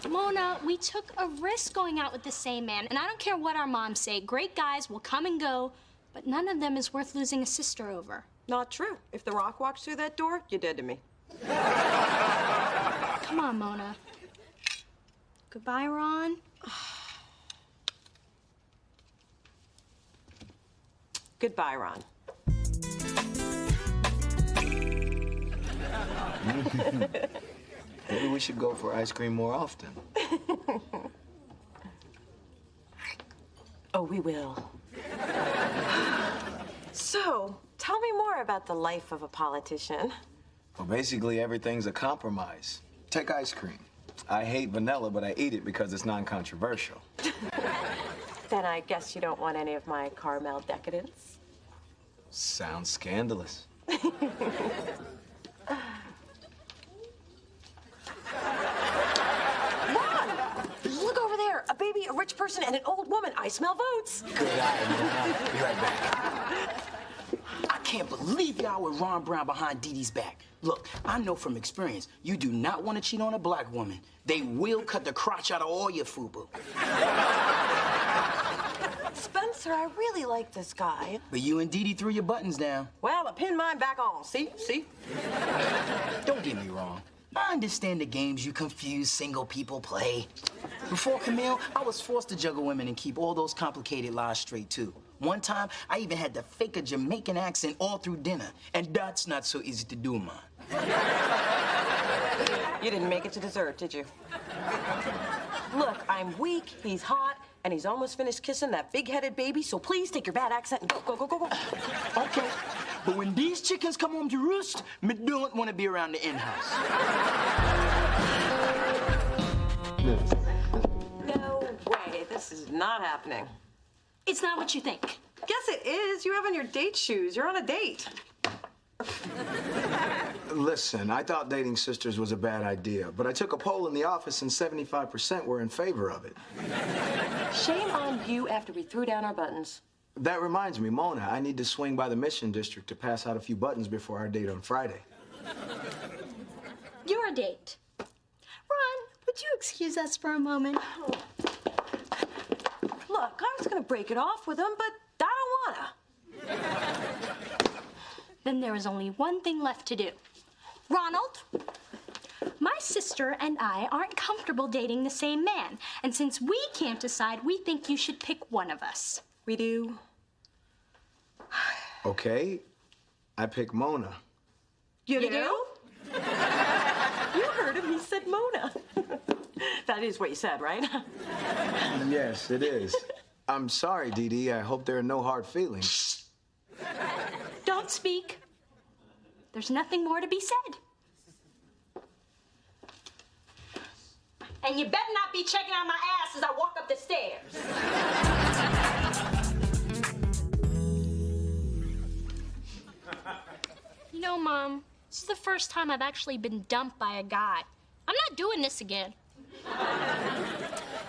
Mona, we took a risk going out with the same man, and I don't care what our moms say. Great guys will come and go, but none of them is worth losing a sister over. Not true. If The Rock walks through that door, you're dead to me. Come on, Mona. Goodbye, Ron. Goodbye, Ron. Maybe we should go for ice cream more often. Oh, we will. So, tell me more about the life of a politician. Well, basically, everything's a compromise. Take ice cream. I hate vanilla, but I eat it because it's non-controversial. Then I guess you don't want any of my caramel decadence. Sounds scandalous. Look over there. A baby, a rich person, and an old woman. I smell votes. Good eye, Mona. Be right back. I can't believe y'all with Ron Brown behind Dee Dee's back. Look, I know from experience, you do not want to cheat on a black woman. They will cut the crotch out of all your FUBU. Spencer, I really like this guy. But you and Dee Dee threw your buttons down. Well, I pinned mine back on. See? Don't get me wrong. I understand the games you confused single people play. Before Camille, I was forced to juggle women and keep all those complicated lies straight, too. One time, I even had to fake a Jamaican accent all through dinner, and that's not so easy to do, man. You didn't make it to dessert, did you? Look, I'm weak, he's hot, and he's almost finished kissing that big-headed baby, so please take your bad accent and go. Okay, but when these chickens come home to roost, me don't want to be around the in-house. No way, this is not happening. It's not what you think. Yes, it is. You have on your date shoes. You're on a date. Listen, I thought dating sisters was a bad idea, but I took a poll in the office and 75% were in favor of it. Shame on you after we threw down our buttons. That reminds me, Mona, I need to swing by the Mission District to pass out a few buttons before our date on Friday. Your date. Ron, would you excuse us for a moment? Look, I was gonna break it off with him, but I don't wanna. Then there is only one thing left to do. Ronald, my sister and I aren't comfortable dating the same man. And since we can't decide, we think you should pick one of us. We do. Okay, I pick Mona. You do? You heard him. He said Mona. That is what you said, right? Yes, it is. I'm sorry, Dee Dee. I hope there are no hard feelings. Don't speak. There's nothing more to be said. And you better not be checking out my ass as I walk up the stairs. You know, Mom, this is the first time I've actually been dumped by a guy. I'm not doing this again.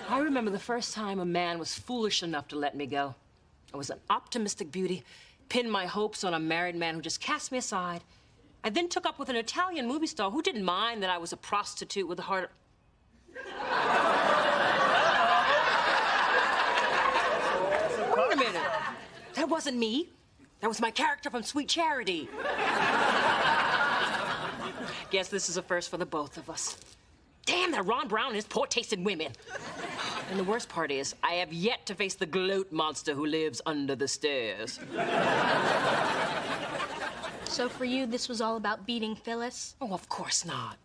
I remember the first time a man was foolish enough to let me go. I was an optimistic beauty, pinned my hopes on a married man who just cast me aside. I then took up with an Italian movie star who didn't mind that I was a prostitute with a heart. Wait a minute. That wasn't me. That was my character from Sweet Charity. Guess this is a first for the both of us. Damn, that Ron Brown and his poor taste in women. And the worst part is, I have yet to face the gloat monster who lives under the stairs. So for you, this was all about beating Phyllis? Oh, of course not.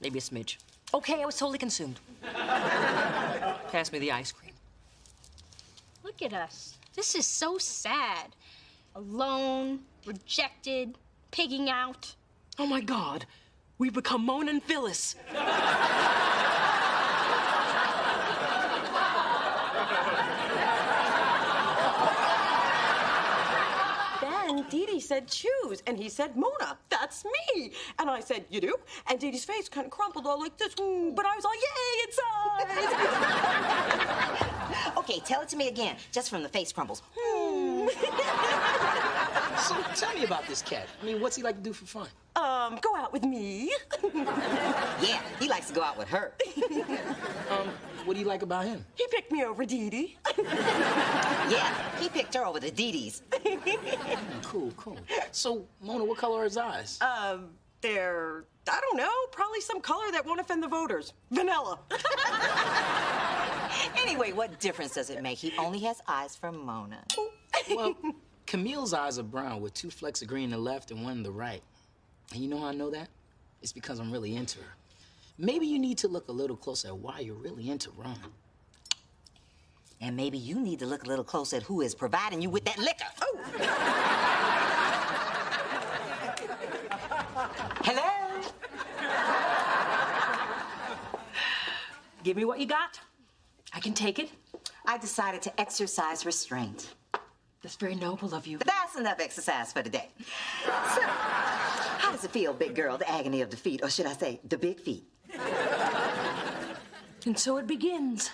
Maybe a smidge. Okay, I was totally consumed. Pass me the ice cream. Look at us. This is so sad. Alone, rejected, pigging out. Oh my God, we've become Mona and Phyllis. Then Dee Dee said choose, and he said, Mona, that's me. And I said, you do? And Dee Dee's face kind of crumpled all like this, but I was like, yay, it's us. Okay, tell it to me again, just from the face crumbles. So tell me about this cat. I mean, what's he like to do for fun? Go out with me. Yeah, he likes to go out with her. What do you like about him? He picked me over Dee Dee. Yeah, he picked her over the Dee Dees. Cool. So, Mona, what color are his eyes? They're, I don't know, probably some color that won't offend the voters. Vanilla. Anyway, what difference does it make? He only has eyes for Mona. Well, Camille's eyes are brown with 2 flecks of green in the left and 1 in the right. And you know how I know that? It's because I'm really into her. Maybe you need to look a little closer at why you're really into Ron. And maybe you need to look a little closer at who is providing you with that liquor. Oh. Hello? Give me what you got. I can take it. I decided to exercise restraint. That's very noble of you. But that's enough exercise for today. So, how does it feel, big girl, the agony of defeat, or should I say, the big feet? And so it begins.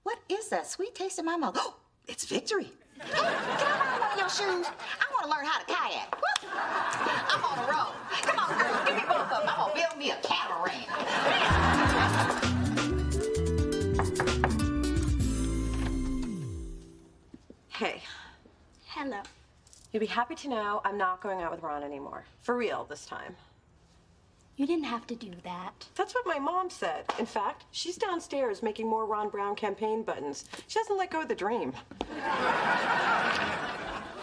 What is that sweet taste in my mouth? Oh, it's victory. Hey, can I borrow one of your shoes? I want to learn how to kayak. Woo. I'm on the road. Come on, girl, give me both of them. I'm going to build me a catamaran. Hey. Hello. You'll be happy to know I'm not going out with Ron anymore. For real this time. You didn't have to do that. That's what my mom said. In fact, she's downstairs making more Ron Brown campaign buttons. She hasn't let go of the dream.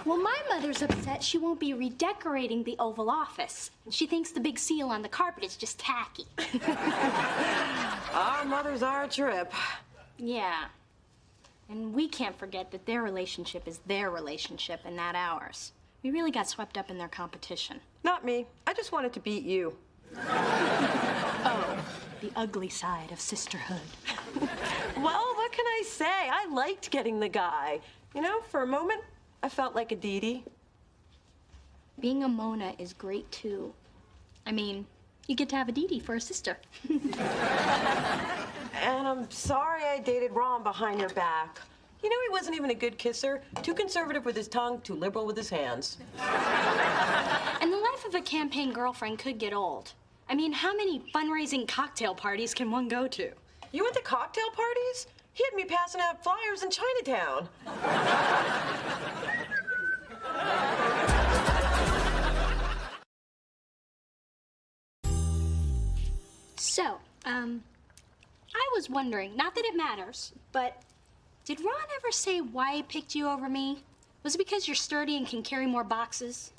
Well, my mother's upset she won't be redecorating the Oval Office. She thinks the big seal on the carpet is just tacky. Our mothers are a trip. Yeah. And we can't forget that their relationship is their relationship and not ours. We really got swept up in their competition. Not me. I just wanted to beat you. Oh, the ugly side of sisterhood. Well, what can I say? I liked getting the guy. You know, for a moment, I felt like a Dee Dee. Being a Mona is great, too. I mean, you get to have a Dee Dee for a sister. And I'm sorry I dated Ron behind your back. You know, he wasn't even a good kisser. Too conservative with his tongue, too liberal with his hands. And the life of a campaign girlfriend could get old. I mean, how many fundraising cocktail parties can one go to? You went to cocktail parties? He had me passing out flyers in Chinatown. So, I was wondering, not that it matters, but did Ron ever say why he picked you over me? Was it because you're sturdy and can carry more boxes?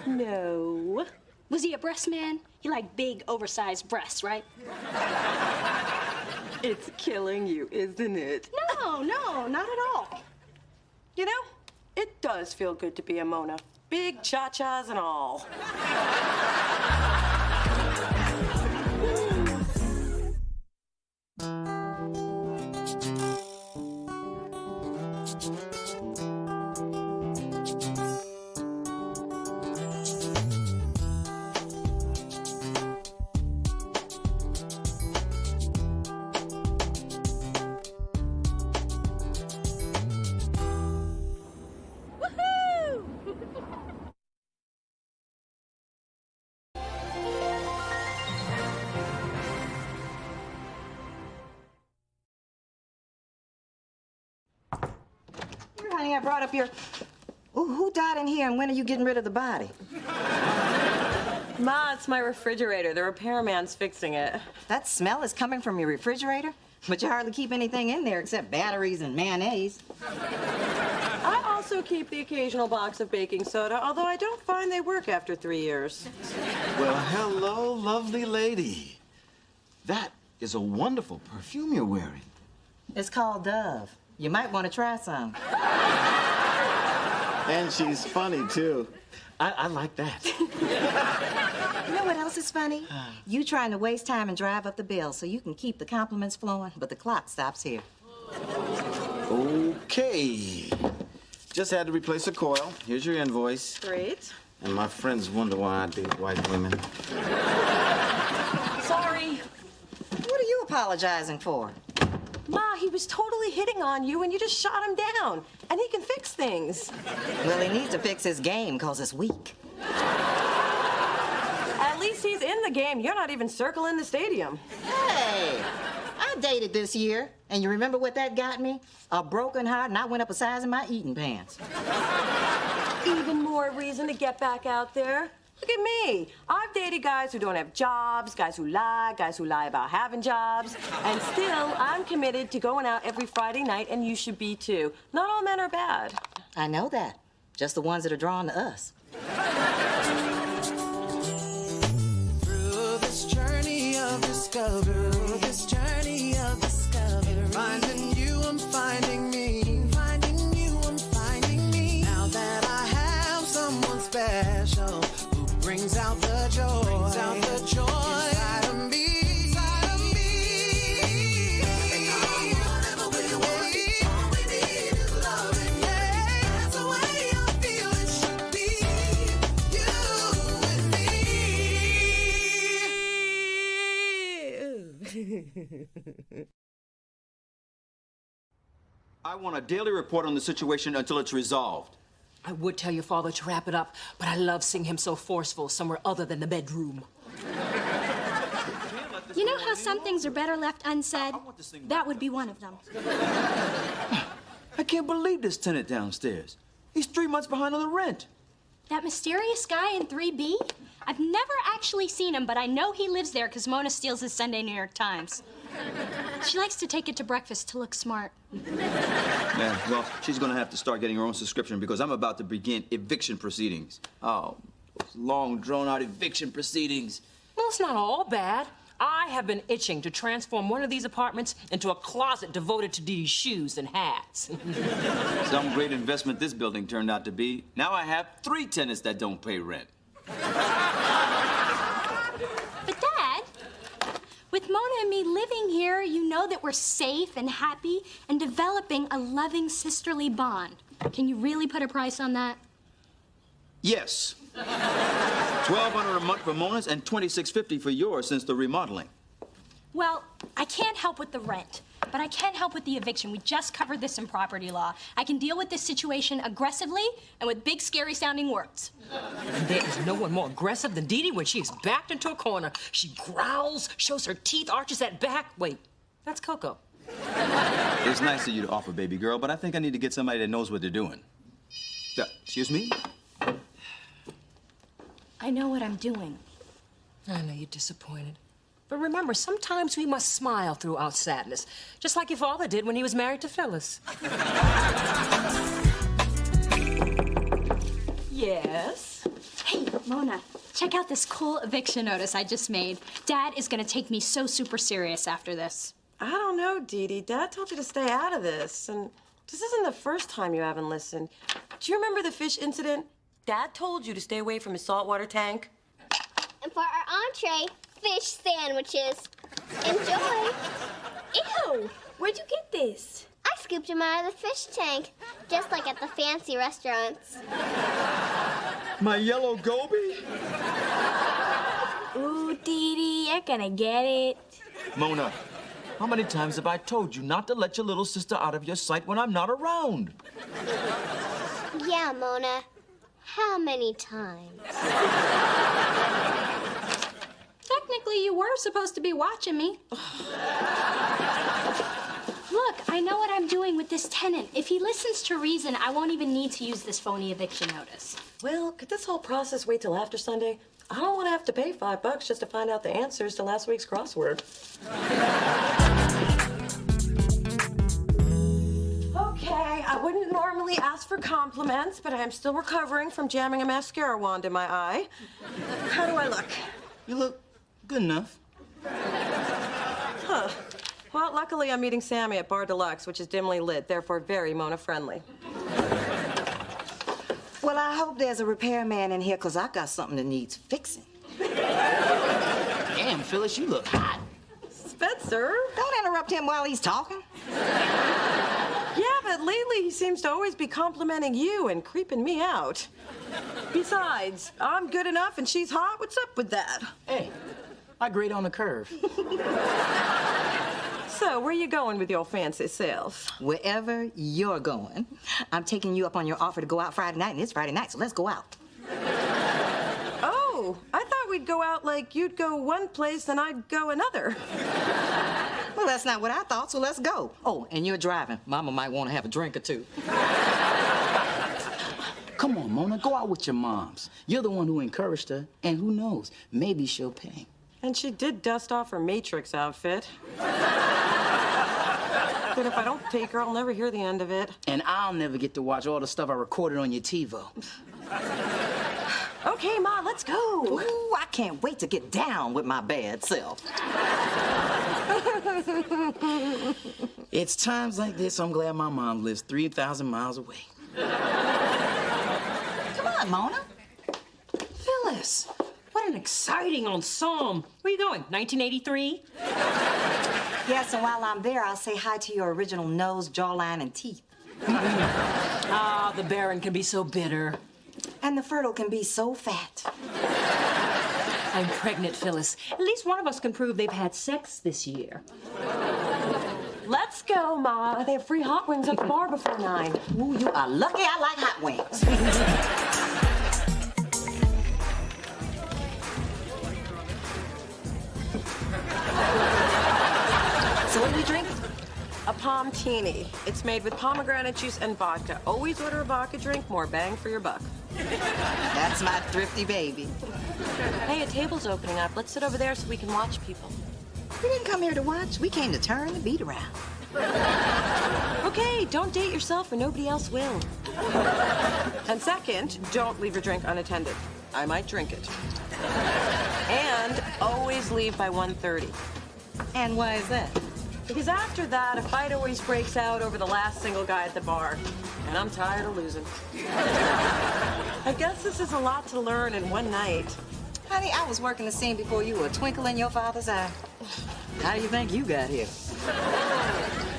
No. Was he a breast man? He liked big, oversized breasts, right? It's killing you, isn't it? No, not at all. You know, it does feel good to be a Mona. Big cha-chas and all. Honey, I brought up your... Ooh, who died in here and when are you getting rid of the body? Ma, it's my refrigerator. The repairman's fixing it. That smell is coming from your refrigerator? But you hardly keep anything in there except batteries and mayonnaise. I also also keep the occasional box of baking soda, although I don't find they work after 3 years. Well, hello, lovely lady. That is a wonderful perfume you're wearing. It's called Dove. You might want to try some. And she's funny, too. I like that. You know what else is funny? You trying to waste time and drive up the bill so you can keep the compliments flowing, but the clock stops here. Okay. Just had to replace a coil. Here's your invoice. Great. And my friends wonder why I date white women. Sorry. What are you apologizing for? Ma, he was totally hitting on you and you just shot him down. And he can fix things. Well, he needs to fix his game because it's weak. At least he's in the game. You're not even circling the stadium. Hey, I dated this year, and you remember what that got me? A broken heart, and I went up a size in my eating pants. Even more reason to get back out there. Look at me. I've dated guys who don't have jobs, guys who lie about having jobs, and still I'm committed to going out every Friday night, and you should be too. Not all men are bad. I know that. Just the ones that are drawn to us. Through this journey of discovery, finding you, I'm finding me. Finding you, I'm finding me. Now that I have someone special who brings out the joy, inside of me. And whatever we want, all we need is loving. That's the way I feel it should be. You and me. I want a daily report on the situation until it's resolved. I would tell your father to wrap it up, but I love seeing him so forceful somewhere other than the bedroom. You know how some things are better left unsaid? That would be one of them. I can't believe this tenant downstairs. He's 3 months behind on the rent. That mysterious guy in 3B? I've never actually seen him, but I know he lives there because Mona steals his Sunday New York Times. She likes to take it to breakfast to look smart. Yeah, well, she's gonna have to start getting her own subscription because I'm about to begin eviction proceedings. Oh, those long, drawn-out eviction proceedings. Well, it's not all bad. I have been itching to transform one of these apartments into a closet devoted to Dee Dee's shoes and hats. Some great investment this building turned out to be. Now I have 3 tenants that don't pay rent. But Dad, with Mona and me living here, you know that we're safe and happy and developing a loving sisterly bond. Can you really put a price on that? Yes. $1,200 a month for Mona's and $2,650 for yours since the remodeling. Well, I can't help with the rent, but I can help with the eviction. We just covered this in property law. I can deal with this situation aggressively and with big, scary-sounding words. And there is no one more aggressive than Dee Dee when she is backed into a corner. She growls, shows her teeth, arches that back. Wait, that's Coco. It's nice of you to offer, baby girl, but I think I need to get somebody that knows what they're doing. Excuse me? I know what I'm doing. I know you're disappointed. But remember, sometimes we must smile through our sadness, just like your father did when he was married to Phyllis. Yes? Hey, Mona, check out this cool eviction notice I just made. Dad is gonna take me so super serious after this. I don't know, Dee Dee. Dad told you to stay out of this, and this isn't the first time you haven't listened. Do you remember the fish incident? Dad told you to stay away from his saltwater tank. And for our entree, fish sandwiches. Enjoy. Ew! Where'd you get this? I scooped them out of the fish tank, just like at the fancy restaurants. My yellow goby? Ooh, Dee Dee, you're gonna get it. Mona, how many times have I told you not to let your little sister out of your sight when I'm not around? Yeah, Mona. How many times? Technically, you were supposed to be watching me. Look, I know what I'm doing with this tenant. If he listens to reason, I won't even need to use this phony eviction notice. Well, could this whole process wait till after Sunday? I don't want to have to pay $5 just to find out the answers to last week's crossword. Okay, I wouldn't normally ask for for compliments, but I'm still recovering from jamming a mascara wand in my eye. How do I look? You look good enough. Huh. Well, luckily I'm meeting Sammy at Bar Deluxe, which is dimly lit, therefore very Mona-friendly. Well, I hope there's a repairman in here, because I got something that needs fixing. Damn, Phyllis, you look hot. Spencer? Don't interrupt him while he's talking. Yeah, but lately he seems to always be complimenting you and creeping me out. Besides, I'm good enough and she's hot. What's up with that? Hey, I grade on the curve. So, where you going with your fancy self? Wherever you're going. I'm taking you up on your offer to go out Friday night, and it's Friday night, so let's go out. Oh, I thought we'd go out like you'd go one place and I'd go another. Well, that's not what I thought, so let's go. Oh, and you're driving. Mama might want to have a drink or two. Come on, Mona, go out with your moms. You're the one who encouraged her, and who knows, maybe she'll pay. And she did dust off her Matrix outfit. But if I don't take her, I'll never hear the end of it. And I'll never get to watch all the stuff I recorded on your TiVo. Okay, Ma, let's go. Ooh, I can't wait to get down with my bad self. It's times like this I'm glad my mom lives 3,000 miles away. Come on, Mona. Phyllis, what an exciting ensemble. Where you going, 1983? Yes, and while I'm there, I'll say hi to your original nose, jawline, and teeth. Ah, the Baron can be so bitter. And the fertile can be so fat. I'm pregnant, Phyllis. At least one of us can prove they've had sex this year. Let's go, Ma. They have free hot wings at the bar before 9. Ooh, you are lucky I like hot wings. So what are we drinking? A Palm-tini. It's made with pomegranate juice and vodka. Always order a vodka drink, more bang for your buck. That's my thrifty baby. Hey, a table's opening up. Let's sit over there so we can watch people. We didn't come here to watch. We came to turn the beat around. Okay, don't date yourself or nobody else will. And second, don't leave your drink unattended. I might drink it. And always leave by 1:30. And why is that? Because after that, a fight always breaks out over the last single guy at the bar. And I'm tired of losing. I guess this is a lot to learn in one night. Honey, I was working the scene before you were a twinkle in your father's eye. How do you think you got here?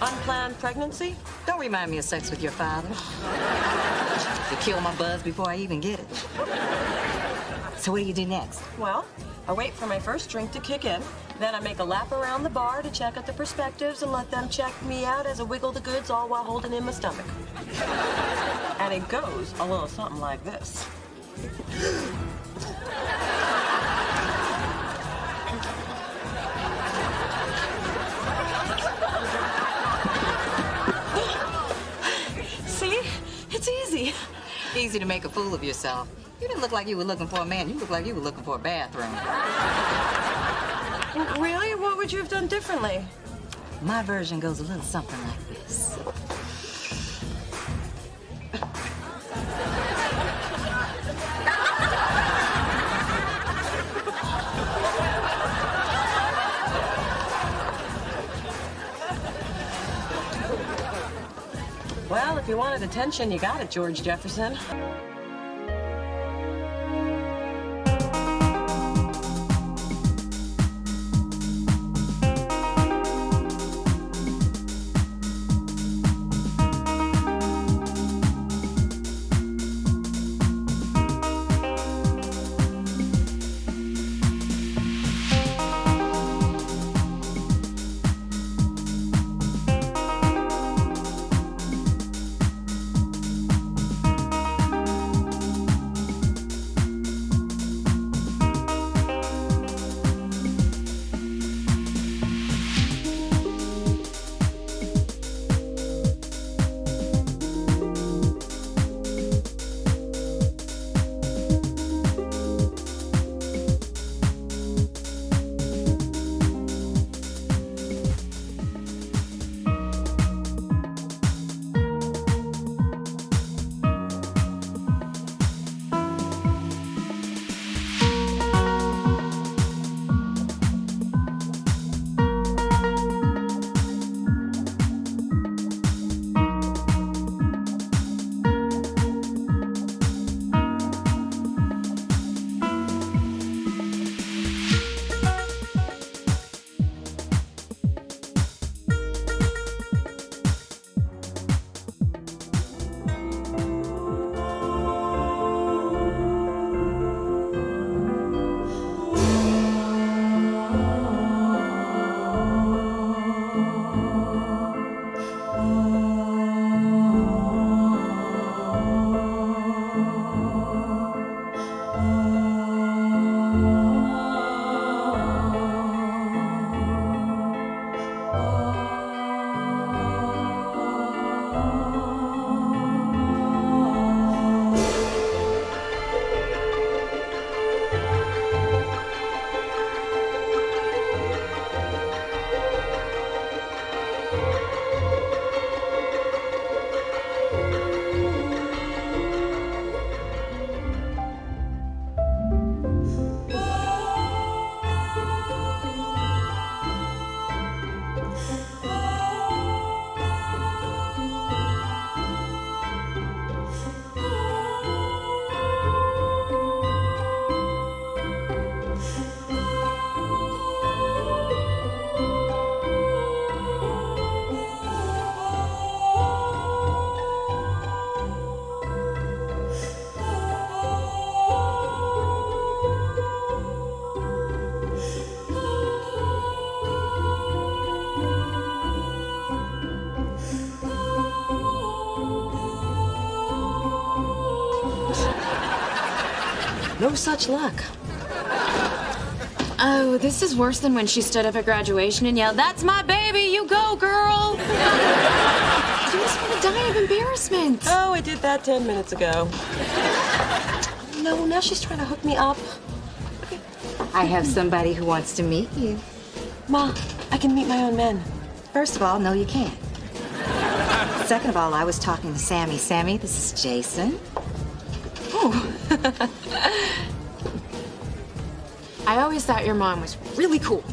Unplanned pregnancy? Don't remind me of sex with your father. To kill my buzz before I even get it. So what do you do next? Well, I wait for my first drink to kick in. Then I make a lap around the bar to check out the perspectives and let them check me out as I wiggle the goods all while holding in my stomach. And it goes a little something like this. See? It's easy. Easy to make a fool of yourself. You didn't look like you were looking for a man. You looked like you were looking for a bathroom. Really? What would you have done differently? My version goes a little something like this. Well, if you wanted attention, you got it, George Jefferson. No such luck. Oh, this is worse than when she stood up at graduation and yelled, "That's my baby, you go, girl!" She just want to die of embarrassment. Oh, I did that 10 minutes ago. No, now she's trying to hook me up. I have somebody who wants to meet you. Ma, I can meet my own men. First of all, no, you can't. Second of all, I was talking to Sammy. Sammy, this is Jason. Oh. I always thought your mom was really cool.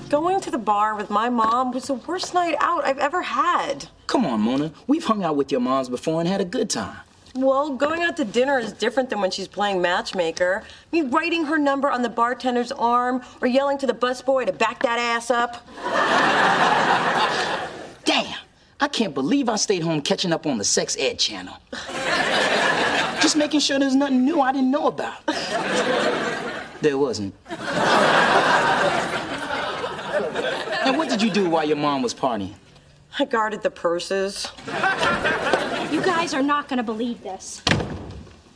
Going to the bar with my mom was the worst night out I've ever had. Come on, Mona. We've hung out with your moms before and had a good time. Well, going out to dinner is different than when she's playing matchmaker. I mean, writing her number on the bartender's arm or yelling to the busboy to back that ass up. Damn, I can't believe I stayed home catching up on the sex ed channel. Just making sure there's nothing new I didn't know about. There wasn't. And what did you do while your mom was partying? I guarded the purses. You guys are not gonna believe this.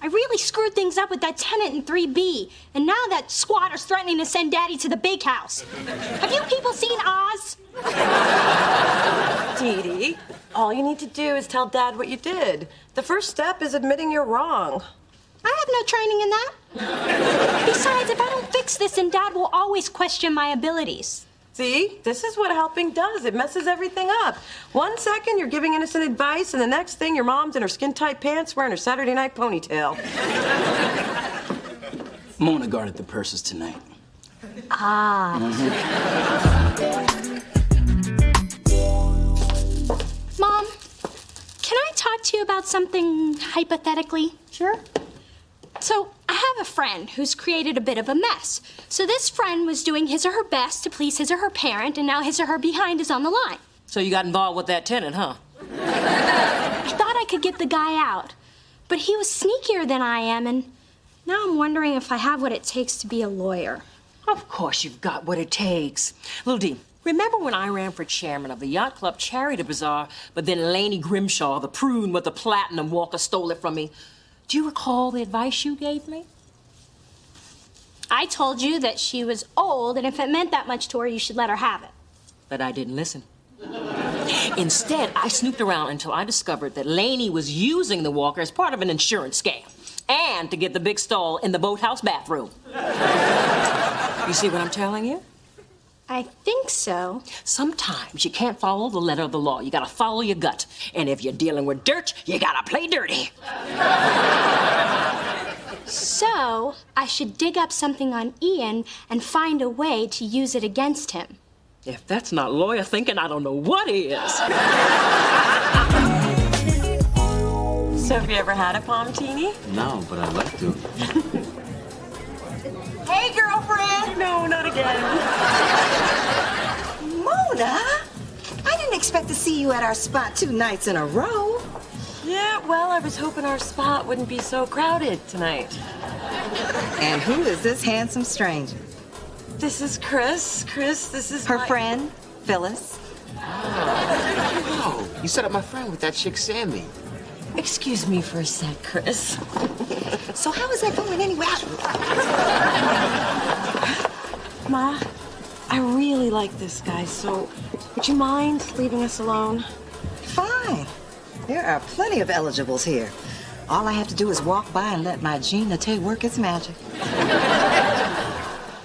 I really screwed things up with that tenant in 3B, and now that squatter's threatening to send Daddy to the big house. Have you people seen Oz? Dee Dee, all you need to do is tell Dad what you did. The first step is admitting you're wrong. I have no training in that. Besides, if I don't fix this, then Dad will always question my abilities. See, this is what helping does. It messes everything up. 1 second, you're giving innocent advice, and the next thing, your mom's in her skin-tight pants wearing her Saturday night ponytail. Mona guarded the purses tonight. Ah. Mom, can I talk to you about something hypothetically? Sure. So, I have a friend who's created a bit of a mess. So this friend was doing his or her best to please his or her parent, and now his or her behind is on the line. So you got involved with that tenant, huh? I thought I could get the guy out, but he was sneakier than I am, and now I'm wondering if I have what it takes to be a lawyer. Of course you've got what it takes. Little D, remember when I ran for chairman of the Yacht Club Charity Bazaar, but then Laney Grimshaw, the prune with the platinum walker, stole it from me? Do you recall the advice you gave me? I told you that she was old, and if it meant that much to her, you should let her have it. But I didn't listen. Instead, I snooped around until I discovered that Laney was using the walker as part of an insurance scam and to get the big stall in the boathouse bathroom. You see what I'm telling you? I think so. Sometimes you can't follow the letter of the law. You gotta follow your gut. And if you're dealing with dirt, you gotta play dirty. So, I should dig up something on Ian and find a way to use it against him. If that's not lawyer thinking, I don't know what is. So have you ever had a palm-tini? No, but I'd like to. Hey, girlfriend. No, not again. Mona, I didn't expect to see you at our spot 2 nights in a row. Yeah, well, I was hoping our spot wouldn't be so crowded tonight. And who is this handsome stranger? This is Chris. Chris, this is her my friend, Phyllis. Oh, you set up my friend with that chick, Sammy. Excuse me for a sec, Chris. So how is that going anyway? Ma, I really like this guy, so would you mind leaving us alone? Fine. There are plenty of eligibles here. All I have to do is walk by and let my Jean Latte work its magic.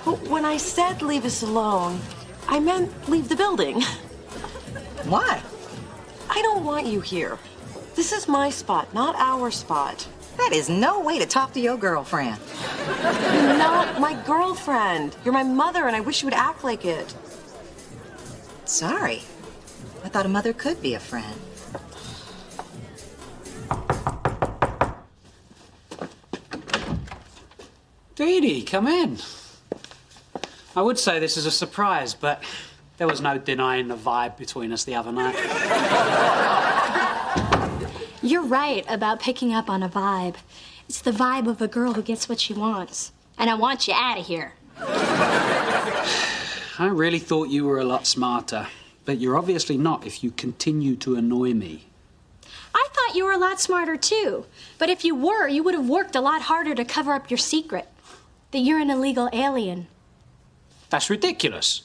Well, when I said leave us alone, I meant leave the building. Why? I don't want you here. This is my spot, not our spot. That is no way to talk to your girlfriend. You're not my girlfriend. You're my mother, and I wish you would act like it. Sorry. I thought a mother could be a friend. Dee Dee, come in. I would say this is a surprise, but there was no denying the vibe between us the other night. You're right about picking up on a vibe. It's the vibe of a girl who gets what she wants. And I want you out of here. I really thought you were a lot smarter, but you're obviously not if you continue to annoy me. I thought you were a lot smarter too. But if you were, you would have worked a lot harder to cover up your secret. That you're an illegal alien. That's ridiculous.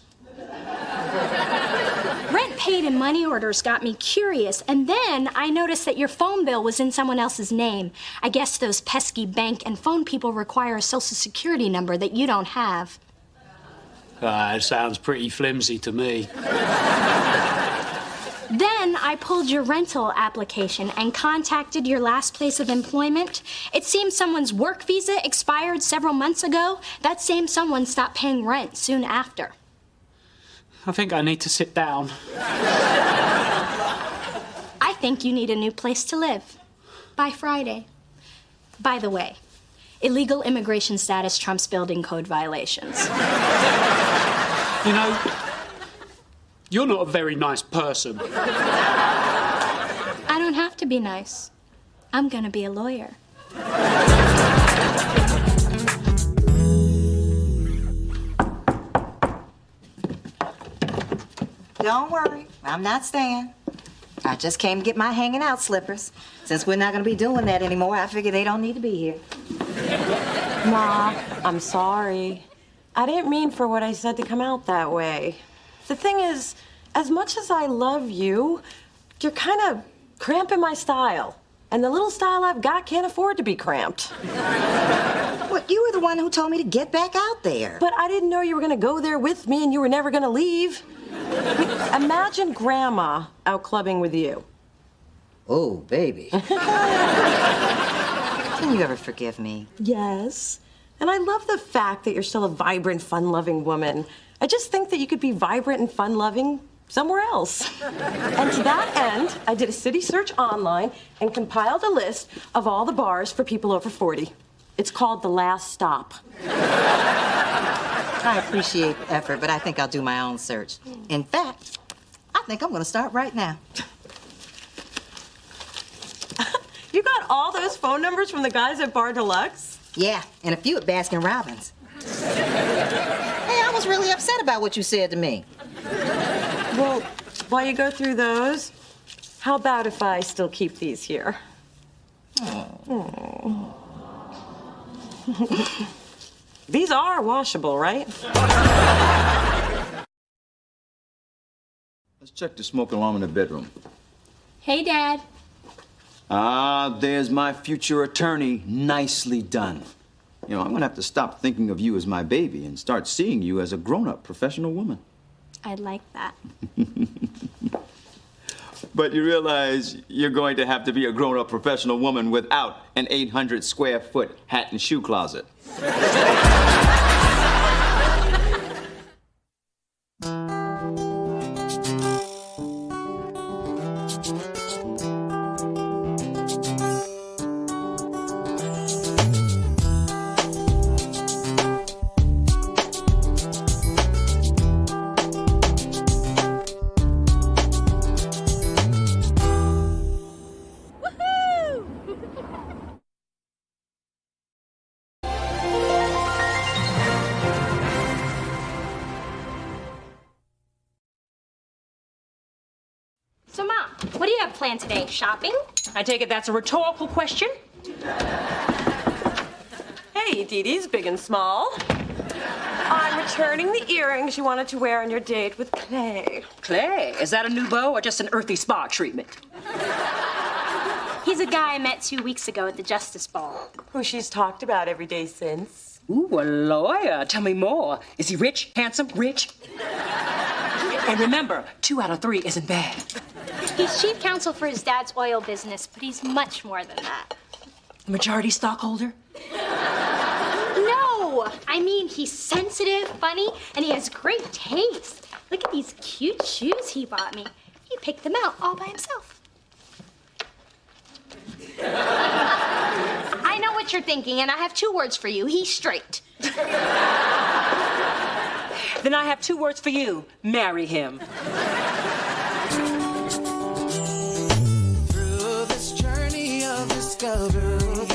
Rent paid and money orders got me curious, and then I noticed that your phone bill was in someone else's name. I guess those pesky bank and phone people require a social security number that you don't have. It sounds pretty flimsy to me. Then I pulled your rental application and contacted your last place of employment. It seems someone's work visa expired several months ago. That same someone stopped paying rent soon after. I think I need to sit down. I think you need a new place to live. By Friday. By the way, illegal immigration status trumps building code violations. You know, you're not a very nice person. I don't have to be nice. I'm gonna be a lawyer. Don't worry, I'm not staying. I just came to get my hanging out slippers. Since we're not gonna be doing that anymore, I figure they don't need to be here. Ma, I'm sorry. I didn't mean for what I said to come out that way. The thing is, as much as I love you, you're kind of cramping my style. And the little style I've got can't afford to be cramped. Well, you were the one who told me to get back out there. But I didn't know you were gonna go there with me and you were never gonna leave. Imagine Grandma out clubbing with you. Oh, baby. Can you ever forgive me? Yes. And I love the fact that you're still a vibrant, fun-loving woman. I just think that you could be vibrant and fun-loving somewhere else. And to that end, I did a city search online and compiled a list of all the bars for people over 40. It's called The Last Stop. I appreciate the effort, but I think I'll do my own search. In fact, I think I'm gonna start right now. You got all those phone numbers from the guys at Bar Deluxe? Yeah, and a few at Baskin Robbins. Hey, I was really upset about what you said to me. Well, while you go through those, how about if I still keep these here? Oh. These are washable, right? Let's check the smoke alarm in the bedroom. Hey, Dad. Ah, there's my future attorney. Nicely done. You know, I'm gonna have to stop thinking of you as my baby and start seeing you as a grown-up professional woman. I'd like that. But you realize you're going to have to be a grown-up professional woman without an 800 square foot hat and shoe closet. So, Mom, what do you have planned today? Shopping? I take it that's a rhetorical question? Hey, Dee Dee's big and small. I'm returning the earrings you wanted to wear on your date with Clay. Clay, is that a new beau or just an earthy spa treatment? He's a guy I met 2 weeks ago at the Justice Ball. Who she's talked about every day since. Ooh, a lawyer. Tell me more. Is he rich, handsome, rich? And remember, 2 out of 3 isn't bad. He's chief counsel for his dad's oil business, but he's much more than that. Majority stockholder? No! I mean, he's sensitive, funny, and he has great taste. Look at these cute shoes he bought me. He picked them out all by himself. I know what you're thinking, and I have 2 words for you. He's straight. Then I have 2 words for you. Marry him. Through this journey of discovery,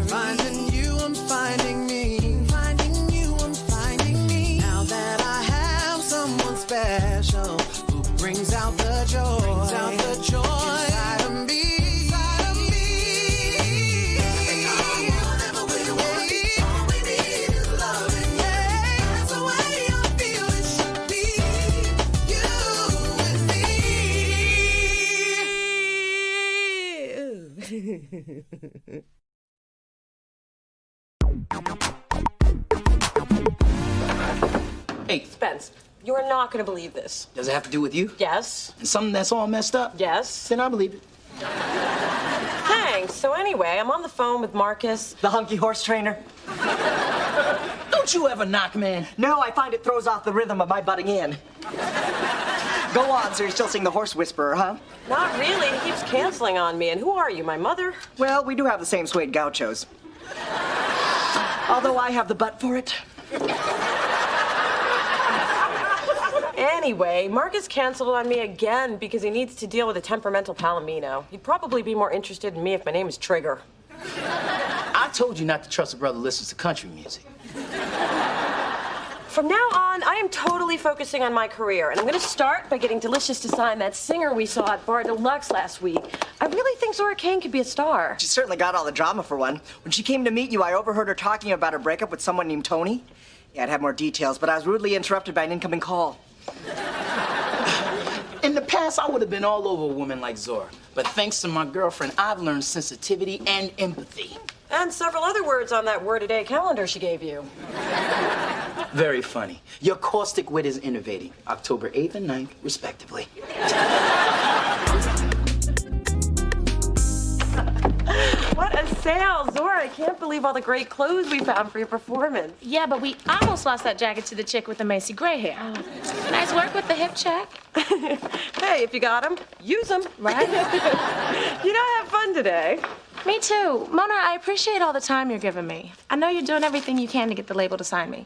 finding you, I'm finding me. Finding you, I'm finding me. Now that I have someone special who brings out the joy. Hey, Spence, you're not gonna believe this. does it have to do with you? Yes. And something that's all messed up? Yes. Then I believe it. Thanks. So anyway, I'm on the phone with Marcus. The hunky horse trainer. Don't you ever knock, man. No, I find it throws off the rhythm of my butting in. Go on, so you're still seeing the horse whisperer, huh? Not really. He keeps canceling on me. And who are you, my mother? Well, we do have the same suede gauchos. Although I have the butt for it. Anyway, Marcus canceled on me again because he needs to deal with a temperamental palomino. He'd probably be more interested in me if my name is Trigger. I told you not to trust a brother who listens to country music. From now on, I am totally focusing on my career, and I'm going to start by getting Delicious to sign that singer we saw at Bar Deluxe last week. I really think Zora Kane could be a star. She certainly got all the drama for one. When she came to meet you, I overheard her talking about her breakup with someone named Tony. Yeah, I'd have more details, but I was rudely interrupted by an incoming call. In the past, I would have been all over a woman like Zora. But thanks to my girlfriend, I've learned sensitivity and empathy. And several other words on that word-a-day calendar she gave you. Very funny. Your caustic wit is innovating. October 8th and 9th, respectively. What a sale, Zora. I can't believe all the great clothes we found for your performance. Yeah, but we almost lost that jacket to the chick with the Macy gray hair. Nice work with the hip check. Hey, if you got them, use them. Right? You know, have fun today. Me too. Mona, I appreciate all the time you're giving me. I know you're doing everything you can to get the label to sign me.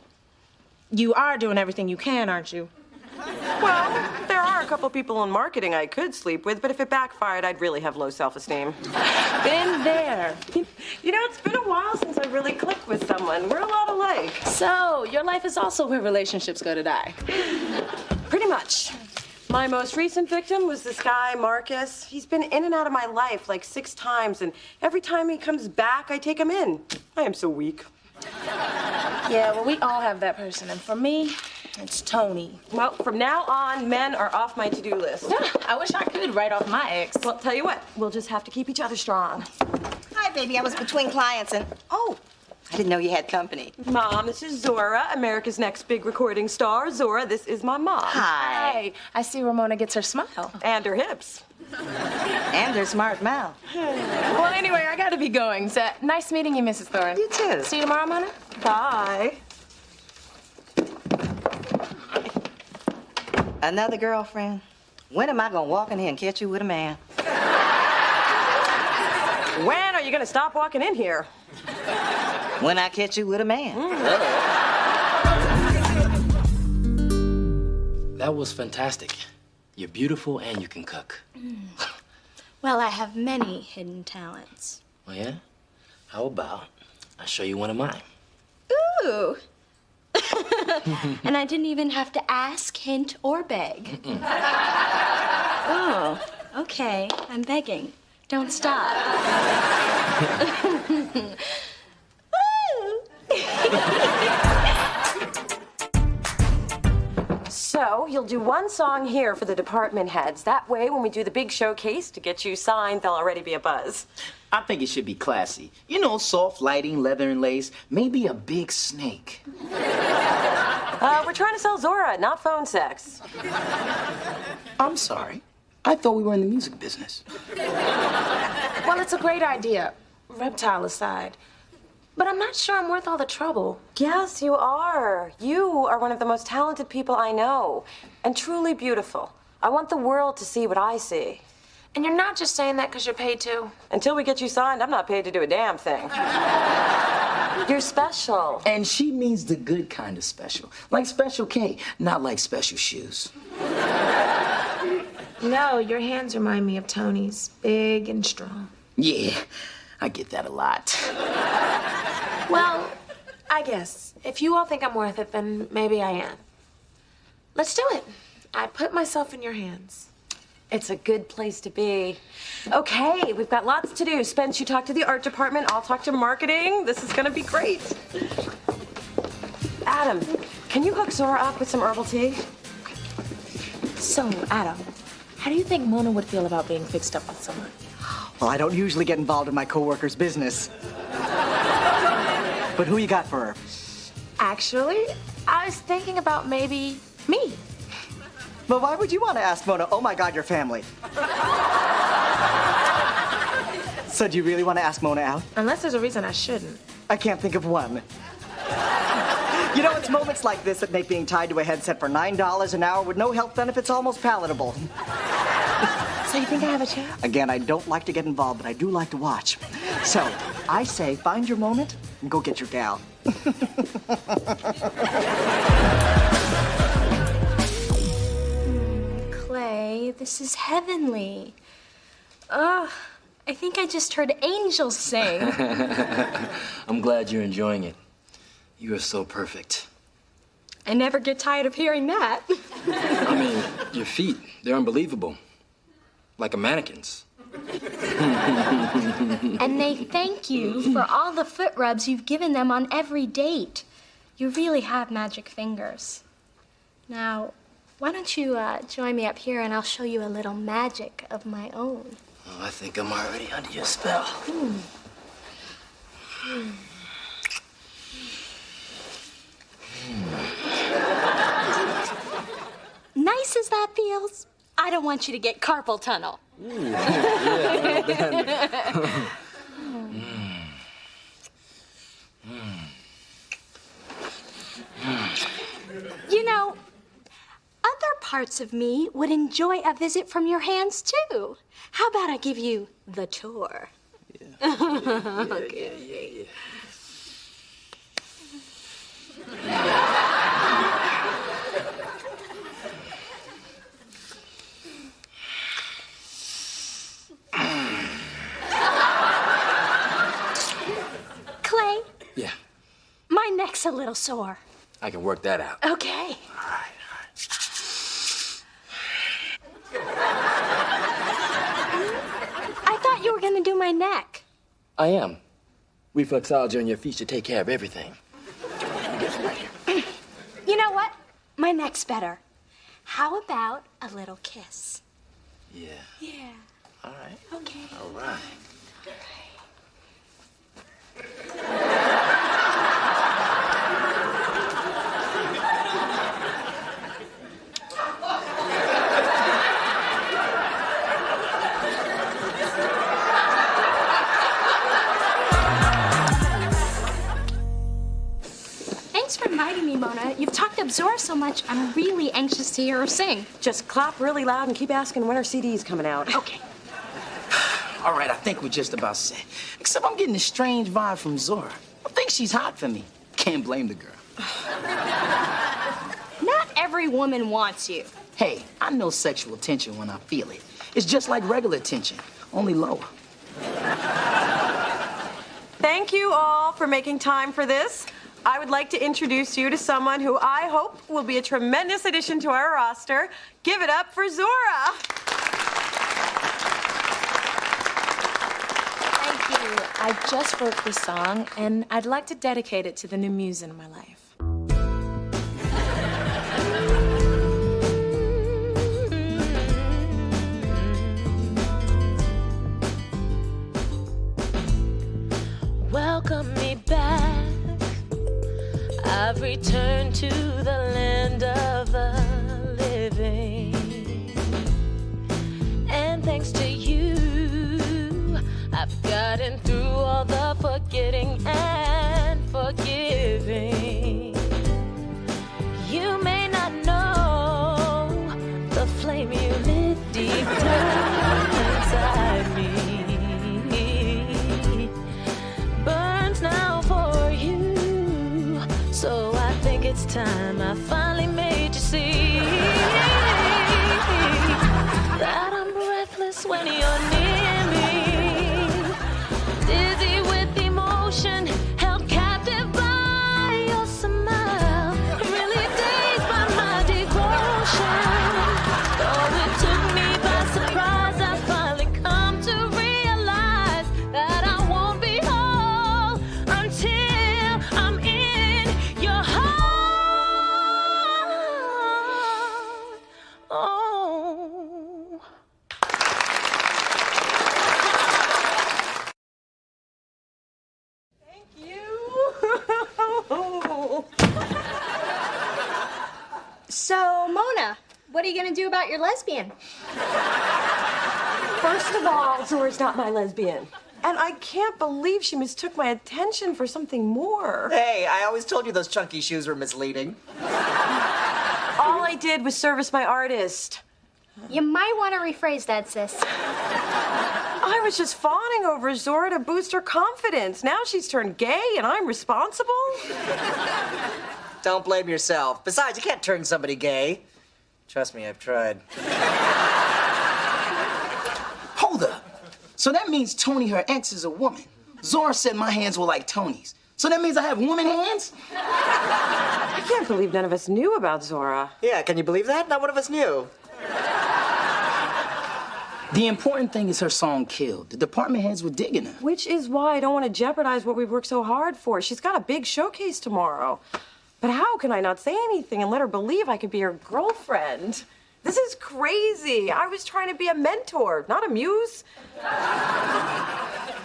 You are doing everything you can, aren't you? Well, there are a couple people in marketing I could sleep with, but if it backfired, I'd really have low self-esteem. Been there. You know, it's been a while since I really clicked with someone. We're a lot alike. So, your life is also where relationships go to die. Pretty much. My most recent victim was this guy, Marcus. He's been in and out of my life like 6 times, and every time he comes back, I take him in. I am so weak. Yeah, well, we all have that person, and for me, it's Tony. Well, from now on, men are off my to-do list. I wish I could write off my ex. Well, tell you what, we'll just have to keep each other strong. Hi, baby. I was between clients and... Oh, I didn't know you had company. Mom, this is Zora, America's next big recording star. Zora, this is my mom. Hi. I see Ramona gets her smile. And her hips. And her smart mouth. Well, anyway, I gotta be going. So, nice meeting you, Mrs. Thorne. You too. See you tomorrow, Mona? Bye. Another girlfriend? When am I gonna walk in here and catch you with a man? When are you gonna stop walking in here? When I catch you with a man. That was fantastic. You're beautiful and you can cook. Well, I have many hidden talents. Oh, yeah? How about I show you one of mine? Ooh. And I didn't even have to ask, hint, or beg. Oh, okay. I'm begging. Don't stop. So, you'll do one song here for the department heads. That way, when we do the big showcase to get you signed, there'll already be a buzz. I think it should be classy. You know, soft lighting, leather and lace, maybe a big snake. We're trying to sell Zora, not phone sex. I'm sorry. I thought we were in the music business. Well, it's a great idea, reptile aside. But I'm not sure I'm worth all the trouble. Yes, you are. You are one of the most talented people I know, and truly beautiful. I want the world to see what I see. And you're not just saying that because you're paid to? Until we get you signed, I'm not paid to do a damn thing. You're special. And she means the good kind of special. Like Special K, not like special shoes. No, your hands remind me of Tony's, big and strong. Yeah, I get that a lot. Well, I guess. If you all think I'm worth it, then maybe I am. Let's do it. I put myself in your hands. It's a good place to be. Okay, we've got lots to do. Spence, you talk to the art department. I'll talk to marketing. This is gonna be great. Adam, can you hook Zora up with some herbal tea? So, Adam, how do you think Mona would feel about being fixed up with someone? Well, I don't usually get involved in my coworker's business. But who you got for her? Actually, I was thinking about maybe me. But why would you want to ask Mona? Oh my God, your family. So do you really want to ask Mona out? Unless there's a reason I shouldn't. I can't think of one. You know, it's moments like this that make being tied to a headset for $9 an hour with no health benefits almost palatable. So you think I have a chance? Again, I don't like to get involved, but I do like to watch. So, I say find your moment and go get your gal. Clay, this is heavenly. Ugh, I think I just heard angels sing. I'm glad you're enjoying it. You are so perfect. I never get tired of hearing that. I mean, your feet, they're unbelievable. Like a mannequin's. And they thank you for all the foot rubs you've given them on every date. You really have magic fingers. Now, why don't you join me up here and I'll show you a little magic of my own. Oh, I think I'm already under your spell. Nice as that feels, I don't want you to get carpal tunnel. You know, other parts of me would enjoy a visit from your hands too. How about I give you the tour? Okay. Clay? Yeah. My neck's a little sore. I can work that out. Okay. I thought you were gonna do my neck. I am. Reflexology on your feet should take care of everything. You know what? My neck's better. How about a little kiss? Yeah. Yeah. All right. Okay. All right. Thanks for inviting me, Mona. You've talked up Zora so much, I'm really anxious to hear her sing. Just clap really loud and keep asking when her CD's coming out. Okay. All right, I think we're just about set. Except I'm getting a strange vibe from Zora. I think she's hot for me. Can't blame the girl. Not every woman wants you. Hey, I know sexual tension when I feel it. It's just like regular tension, only lower. Thank you all for making time for this. I would like to introduce you to someone who I hope will be a tremendous addition to our roster. Give it up for Zora. Thank you. I just wrote this song, and I'd like to dedicate it to the new muse in my life. Welcome me back. I've returned to the land of the living. And thanks to you, I've gotten through all the forgetting and forgiving. You may not know the flame you lit deep down inside me burns now for you. So I think it's time I finally made you see that I'm breathless when you're near me, dizzy with emotion, held captive by your smile, really dazed by my devotion. Though it took me by surprise, I finally come to realize that I won't be whole until I'm in your heart. So, Mona, what are you gonna do about your lesbian? First of all, Zora's not my lesbian. And I can't believe she mistook my attention for something more. Hey, I always told you those chunky shoes were misleading. All I did was service my artist. You might want to rephrase that, sis. I was just fawning over Zora to boost her confidence. Now she's turned gay and I'm responsible? Don't blame yourself. Besides, you can't turn somebody gay. Trust me, I've tried. Hold up. So that means Tony, her ex, is a woman. Zora said my hands were like Tony's. So that means I have woman hands? I can't believe none of us knew about Zora. Yeah, can you believe that? Not one of us knew. The important thing is her song killed. The department heads were digging her. Which is why I don't want to jeopardize what we've worked so hard for. She's got a big showcase tomorrow. But how can I not say anything and let her believe I could be her girlfriend? This is crazy. I was trying to be a mentor, not a muse.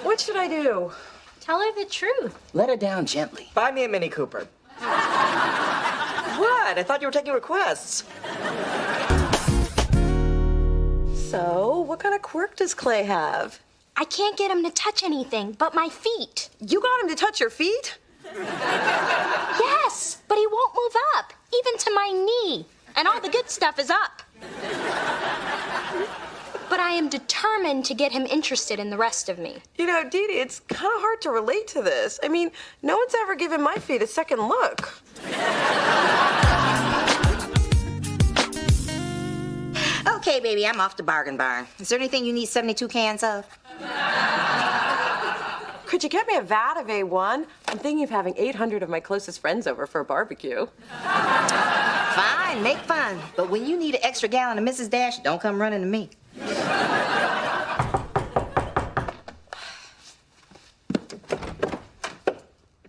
What should I do? Tell her the truth. Let her down gently. Buy me a Mini Cooper. What? I thought you were taking requests. So, what kind of quirk does Clay have? I can't get him to touch anything but my feet. You got him to touch your feet? Yes, but he won't move up, even to my knee. And all the good stuff is up. But I am determined to get him interested in the rest of me. You know, Dee Dee, it's kind of hard to relate to this. I mean, no one's ever given my feet a second look. Okay, baby, I'm off to Bargain Barn. Is there anything you need 72 cans of? Could you get me a vat of A1? I'm thinking of having 800 of my closest friends over for a barbecue. Fine, make fun. But when you need an extra gallon of Mrs. Dash, don't come running to me.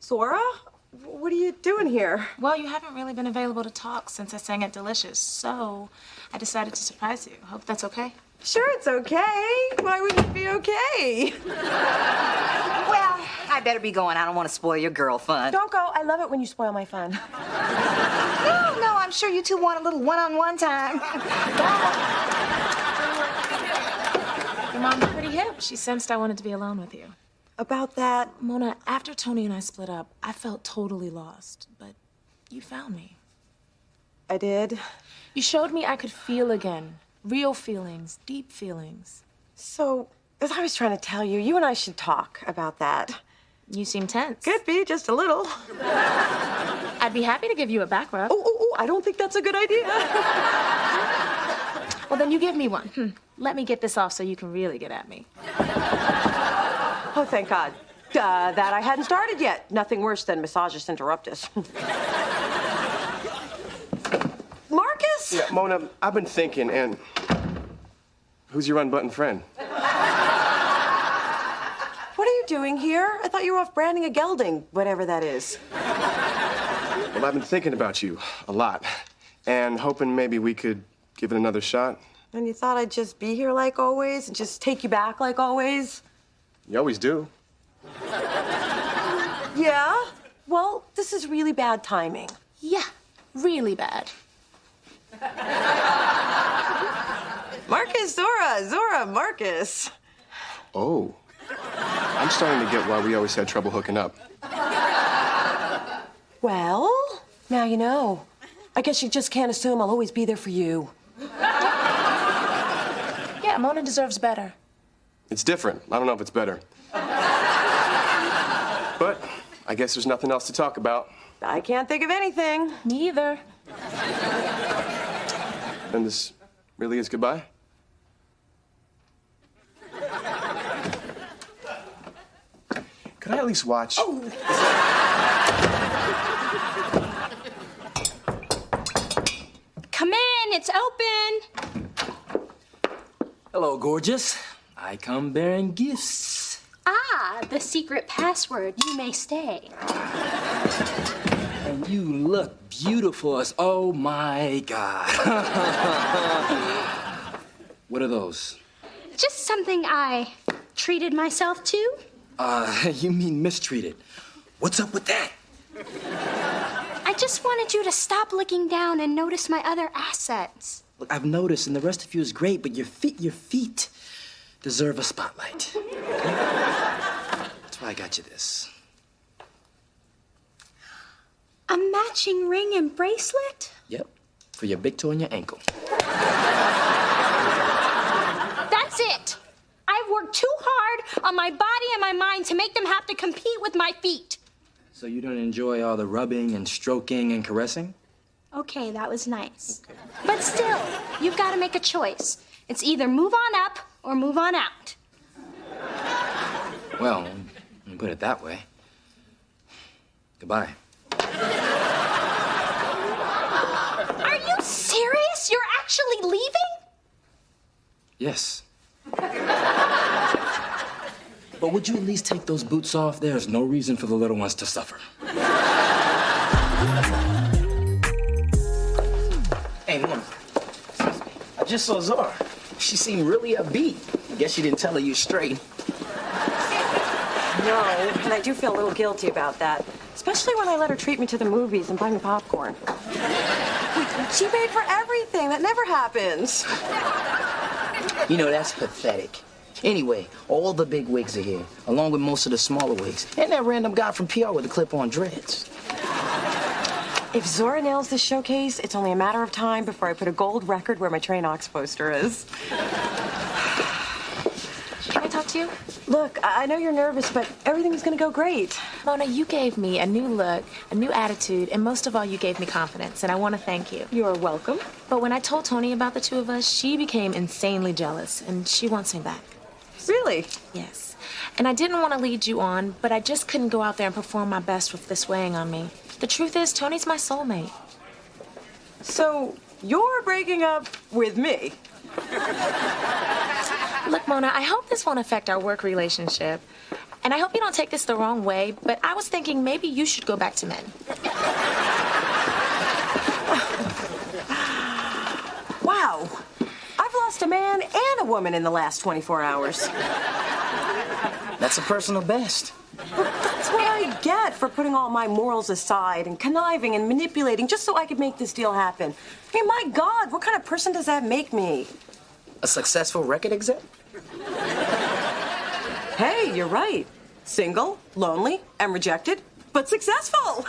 Zora? What are you doing here? Well, you haven't really been available to talk since I sang at Delicious, so I decided to surprise you. Hope that's okay. Sure, it's okay. Why wouldn't it be okay? Well, I better be going. I don't want to spoil your girl fun. Don't go. I love it when you spoil my fun. No, I'm sure you two want a little one-on-one time. Your mom's pretty hip. She sensed I wanted to be alone with you. About that? Mona, after Tony and I split up, I felt totally lost, but you found me. I did? You showed me I could feel again. Real feelings, deep feelings. So, as I was trying to tell you, you and I should talk about that. You seem tense. Could be, just a little. I'd be happy to give you a back rub. Oh, I don't think that's a good idea. Well, then you give me one. Let me get this off so you can really get at me. Oh, thank God. That I hadn't started yet. Nothing worse than massages interruptus. Marcus? Yeah, Mona, I've been thinking, and who's your unbuttoned friend? What are you doing here? I thought you were off branding a gelding, whatever that is. Well, I've been thinking about you a lot, and hoping maybe we could give it another shot. And you thought I'd just be here like always and just take you back like always? You always do. Yeah? Well, this is really bad timing. Yeah, really bad. Marcus, Zora, Marcus. Oh. I'm starting to get why we always had trouble hooking up. Well, now you know. I guess you just can't assume I'll always be there for you. Yeah, Mona deserves better. It's different. I don't know if it's better. But I guess there's nothing else to talk about. I can't think of anything. Me either. Then this really is goodbye? Could I at least watch? Oh. Come in, it's open. Hello, gorgeous. I come bearing gifts. Ah, the secret password. You may stay. And you look beautiful as, oh my God. What are those? Just something I treated myself to. You mean mistreated. What's up with that? I I just wanted you to stop looking down and notice my other assets. Look, I've noticed, and the rest of you is great, but your feet deserve a spotlight. That's why I got you this. A matching ring and bracelet? Yep, for your big toe and your ankle. That's it. I've worked too hard on my body and my mind to make them have to compete with my feet. So you don't enjoy all the rubbing and stroking and caressing? Okay, that was nice. Okay. But still, you've got to make a choice. It's either move on up or move on out. Well, when you put it that way. Goodbye. Are you serious? You're actually leaving? Yes. But would you at least take those boots off? There's no reason for the little ones to suffer. Hey, Mom. I just saw Zara. She seemed really upbeat. I guess she didn't tell her you straight. No, and I do feel a little guilty about that. Especially when I let her treat me to the movies and buy me popcorn. She paid for everything. That never happens. You know, that's pathetic. Anyway, all the big wigs are here, along with most of the smaller wigs. And that random guy from PR with the clip-on dreads. If Zora nails this showcase, it's only a matter of time before I put a gold record where my Train Ox poster is. Can I talk to you? Look, I know you're nervous, but everything's gonna go great. Mona, you gave me a new look, a new attitude, and most of all, you gave me confidence, and I want to thank you. You're welcome. But when I told Tony about the two of us, she became insanely jealous, and she wants me back. Really? Yes. And I didn't want to lead you on, but I just couldn't go out there and perform my best with this weighing on me. The truth is, Tony's my soulmate. So, you're breaking up with me? Look, Mona, I hope this won't affect our work relationship. And I hope you don't take this the wrong way, but I was thinking maybe you should go back to men. Wow. I've lost a man and a woman in the last 24 hours. That's a personal best. That's what I get for putting all my morals aside and conniving and manipulating just so I could make this deal happen. I mean, my God, what kind of person does that make me? A successful record exec? Hey, you're right. Single, lonely, and rejected, but successful.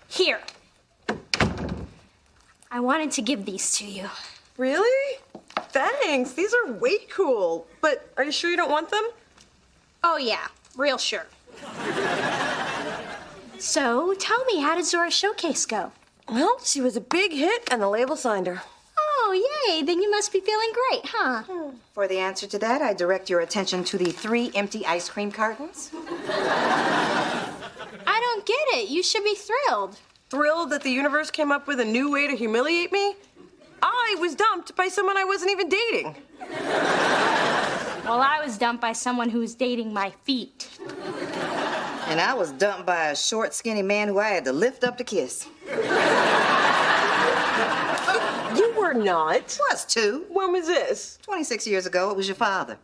Here. I wanted to give these to you. Really? Thanks. These are way cool. But are you sure you don't want them? Oh, yeah. Real sure. So, tell me, how did Zora's showcase go? Well, she was a big hit, and the label signed her. Oh, yay. Then you must be feeling great, huh? For the answer to that, I direct your attention to the 3 empty ice cream cartons. I don't get it. You should be thrilled. Thrilled that the universe came up with a new way to humiliate me? I was dumped by someone I wasn't even dating. Well, I was dumped by someone who was dating my feet. And I was dumped by a short, skinny man who I had to lift up to kiss. You were not. Was too. When was this? 26 years ago. It was your father.